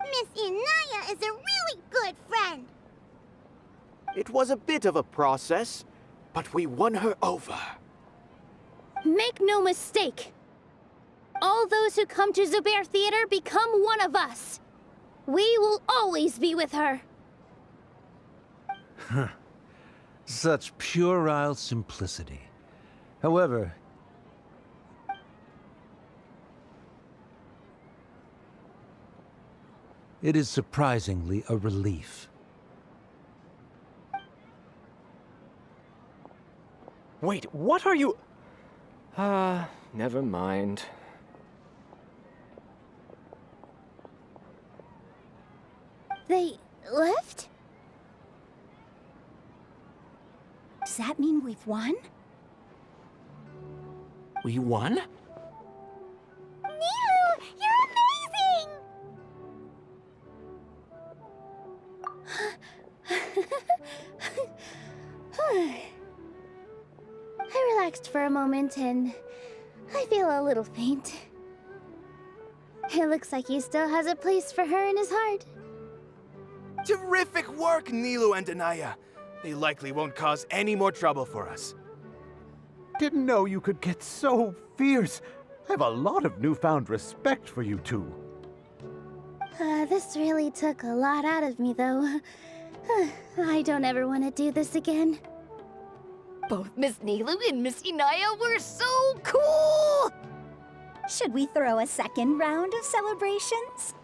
Miss Inaya is a really good friend. It was a bit of a process, but we won her over. Make no mistake. All those who come to Zubair Theater become one of us. We will always be with her. Such puerile simplicity. However, it is surprisingly a relief. Wait, what are you... never mind. They left? Does that mean we've won? We won? Nilou, you're amazing! I relaxed for a moment and I feel a little faint. It looks like he still has a place for her in his heart. Terrific work, Nilou and Anaya. They likely won't cause any more trouble for us. Didn't know you could get so fierce. I have a lot of newfound respect for you two. This really took a lot out of me, though. I don't ever want to do this again. Both Miss Nilou and Miss Inaya were so cool! Should we throw a second round of celebrations?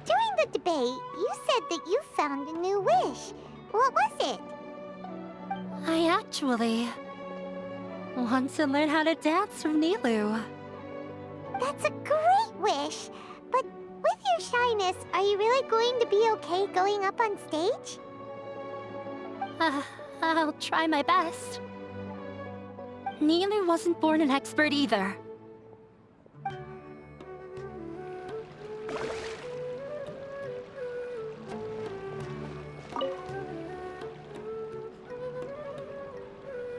During the debate, you said that you found a new wish. What was it? I actually want to learn how to dance from Nilou. That's a great wish. But with your shyness, are you really going to be okay going up on stage? I'll try my best. Nilou wasn't born an expert either.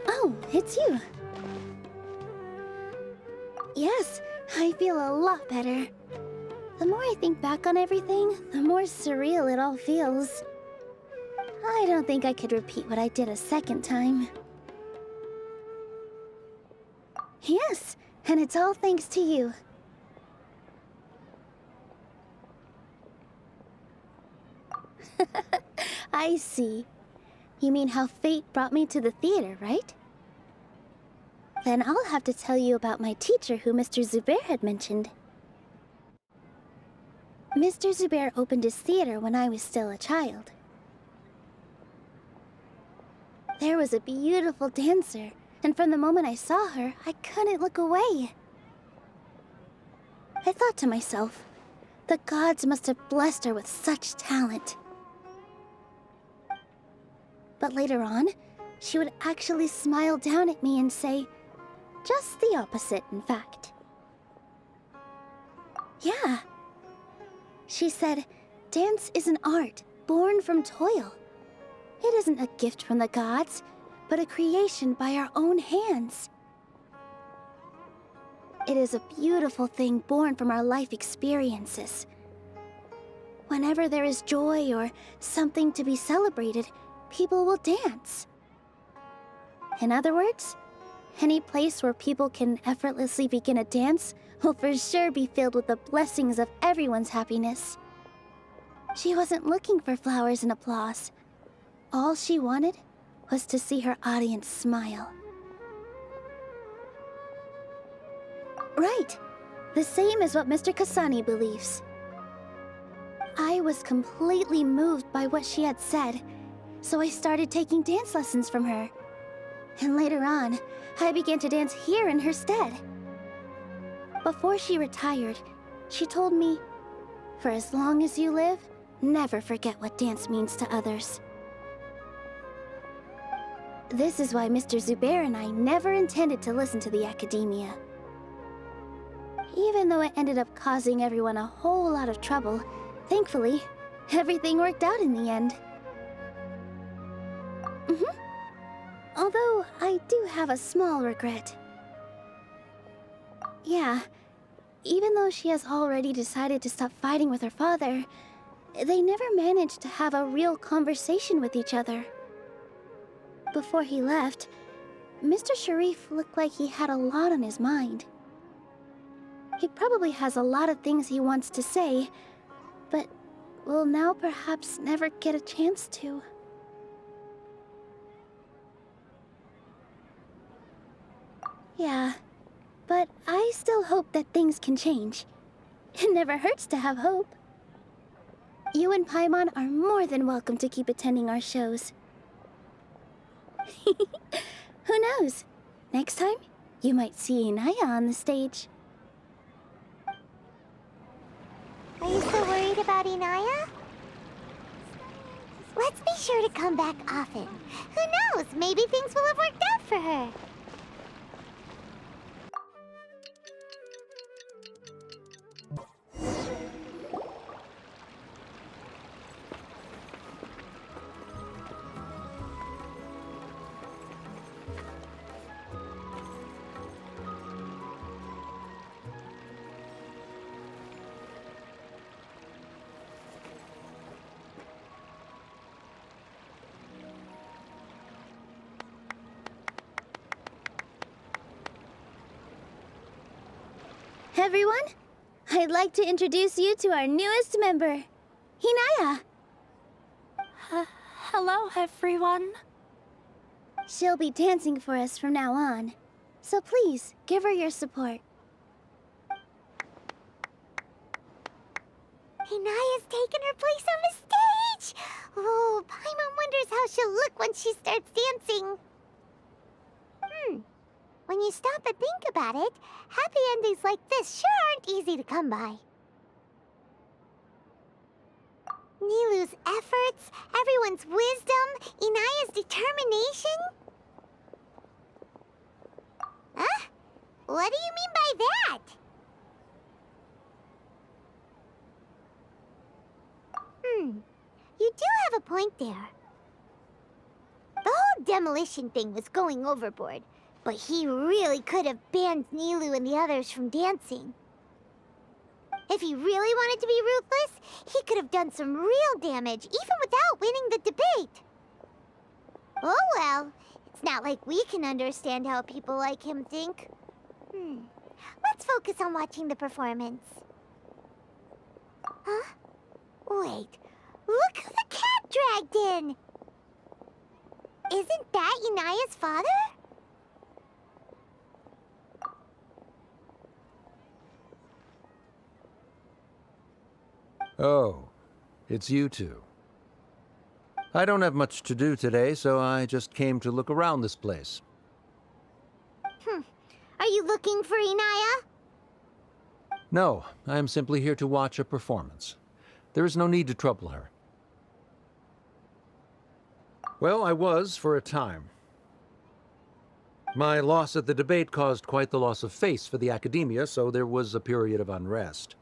Oh, it's you. Yes, I feel a lot better. The more I think back on everything, the more surreal it all feels. I don't think I could repeat what I did a second time. Yes, and it's all thanks to you. I see. You mean how fate brought me to the theater, right? Then I'll have to tell you about my teacher who Mr. Zubair had mentioned. Mr. Zubair opened his theater when I was still a child. There was a beautiful dancer, and from the moment I saw her, I couldn't look away. I thought to myself, the gods must have blessed her with such talent. But later on, she would actually smile down at me and say, just the opposite, in fact. Yeah. She said, dance is an art born from toil. It isn't a gift from the gods, but a creation by our own hands. It is a beautiful thing born from our life experiences. Whenever there is joy or something to be celebrated, people will dance. In other words, any place where people can effortlessly begin a dance will for sure be filled with the blessings of everyone's happiness. She wasn't looking for flowers and applause. All she wanted was to see her audience smile. Right. The same as what Mr. Kasani believes. I was completely moved by what she had said, so I started taking dance lessons from her. And later on, I began to dance here in her stead. Before she retired, she told me, "For as long as you live, never forget what dance means to others." This is why Mr. Zubair and I never intended to listen to the academia. Even though it ended up causing everyone a whole lot of trouble, thankfully, everything worked out in the end. Although, I do have a small regret. Yeah, even though she has already decided to stop fighting with her father, they never managed to have a real conversation with each other. Before he left, Mr. Sharif looked like he had a lot on his mind. He probably has a lot of things he wants to say, but will now perhaps never get a chance to. Yeah, but I still hope that things can change. It never hurts to have hope. You and Paimon are more than welcome to keep attending our shows. Who knows? Next time, you might see Inaya on the stage. Are you still worried about Inaya? Let's be sure to come back often. Who knows? Maybe things will have worked out for her. Everyone, I'd like to introduce you to our newest member, Inaya. Hello, everyone. She'll be dancing for us from now on, so please give her your support. Inaya's taken her place on the stage! Oh, Paimon wonders how she'll look when she starts dancing. When you stop and think about it, happy endings like this sure aren't easy to come by. Nilou's efforts, everyone's wisdom, Inaya's determination? Huh? What do you mean by that? You do have a point there. The whole demolition thing was going overboard. But he really could have banned Nilou and the others from dancing. If he really wanted to be ruthless, he could have done some real damage, even without winning the debate. Oh well, it's not like we can understand how people like him think. Let's focus on watching the performance. Huh? Wait, look who the cat dragged in! Isn't that Inaya's father? Oh, it's you two. I don't have much to do today, so I just came to look around this place. Are you looking for Inaya? No, I am simply here to watch a performance. There is no need to trouble her. Well, I was for a time. My loss at the debate caused quite the loss of face for the academia, so there was a period of unrest.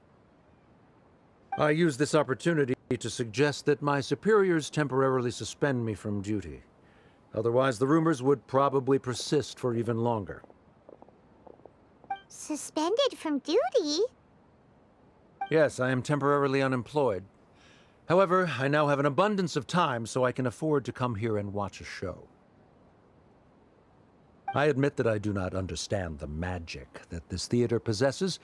I used this opportunity to suggest that my superiors temporarily suspend me from duty. Otherwise, the rumors would probably persist for even longer. Suspended from duty? Yes, I am temporarily unemployed. However, I now have an abundance of time, so I can afford to come here and watch a show. I admit that I do not understand the magic that this theater possesses,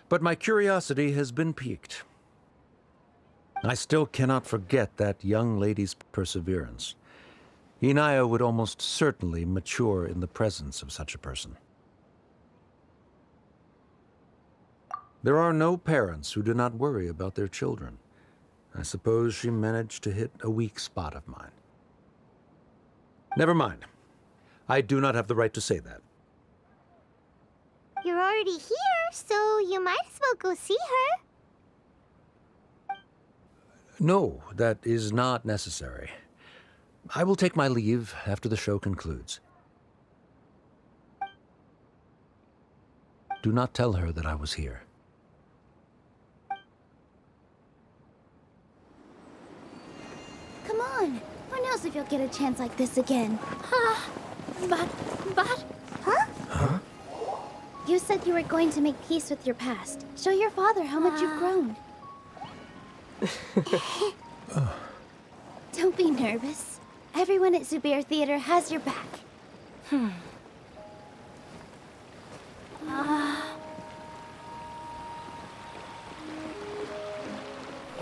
but my curiosity has been piqued. I still cannot forget that young lady's perseverance. Inaya would almost certainly mature in the presence of such a person. There are no parents who do not worry about their children. I suppose she managed to hit a weak spot of mine. Never mind. I do not have the right to say that. You're already here, so you might as well go see her. No, that is not necessary. I will take my leave after the show concludes. Do not tell her that I was here. Come on. Who knows if you'll get a chance like this again? But... Huh? You said you were going to make peace with your past. Show your father how much you've grown. Don't be nervous. Everyone at Zubair Theater has your back.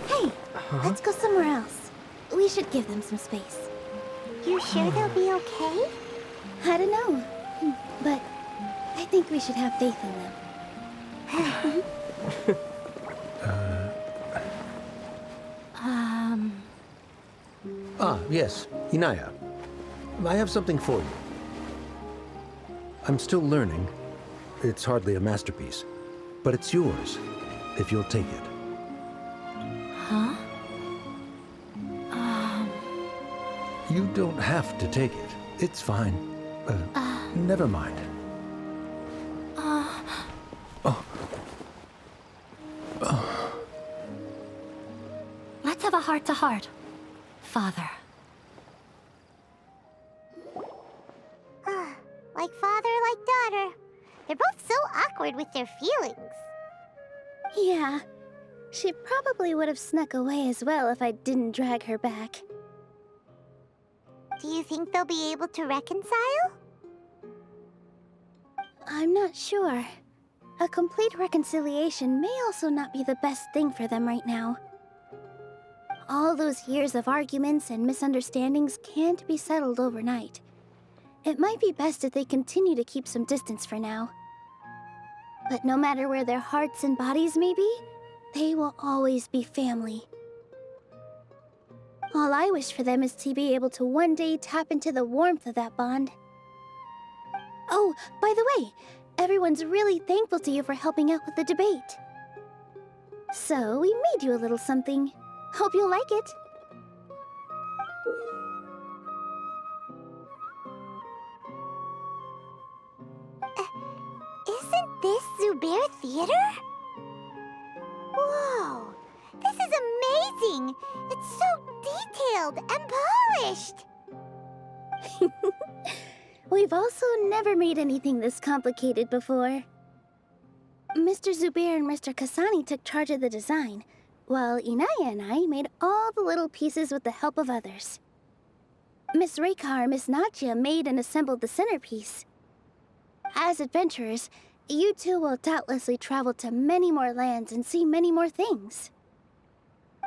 Hey, let's go somewhere else. We should give them some space. You sure they'll be okay? I don't know, but I think we should have faith in them. Yes, Inaya. I have something for you. I'm still learning. It's hardly a masterpiece, but it's yours, if you'll take it. Huh? You don't have to take it. It's fine. Never mind. Let's have a heart-to-heart, Father. Like father, like daughter. They're both so awkward with their feelings. Yeah, she probably would have snuck away as well if I didn't drag her back. Do you think they'll be able to reconcile? I'm not sure. A complete reconciliation may also not be the best thing for them right now. All those years of arguments and misunderstandings can't be settled overnight. It might be best if they continue to keep some distance for now. But no matter where their hearts and bodies may be, they will always be family. All I wish for them is to be able to one day tap into the warmth of that bond. Oh, by the way, everyone's really thankful to you for helping out with the debate. So, we made you a little something. Hope you'll like it. Isn't this Zubair Theater? Whoa! This is amazing! It's so detailed and polished! We've also never made anything this complicated before. Mr. Zubair and Mr. Kasani took charge of the design, while Inaya and I made all the little pieces with the help of others. Miss Reikar and Miss Nadia made and assembled the centerpiece. As adventurers, you two will doubtlessly travel to many more lands and see many more things.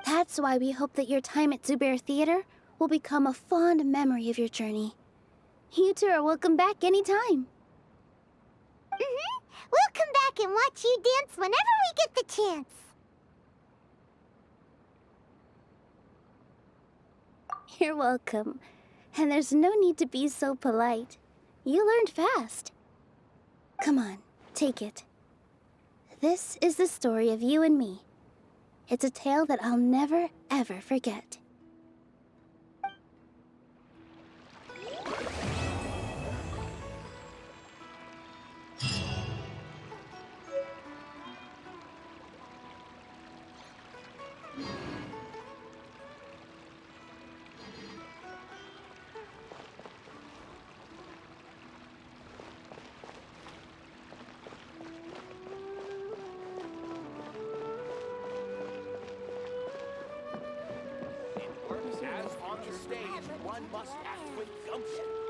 That's why we hope that your time at Zubair Theater will become a fond memory of your journey. You two are welcome back anytime. We'll come back and watch you dance whenever we get the chance. You're welcome. And there's no need to be so polite. You learned fast. Come on, take it. This is the story of you and me. It's a tale that I'll never, ever forget. One must act with gumption.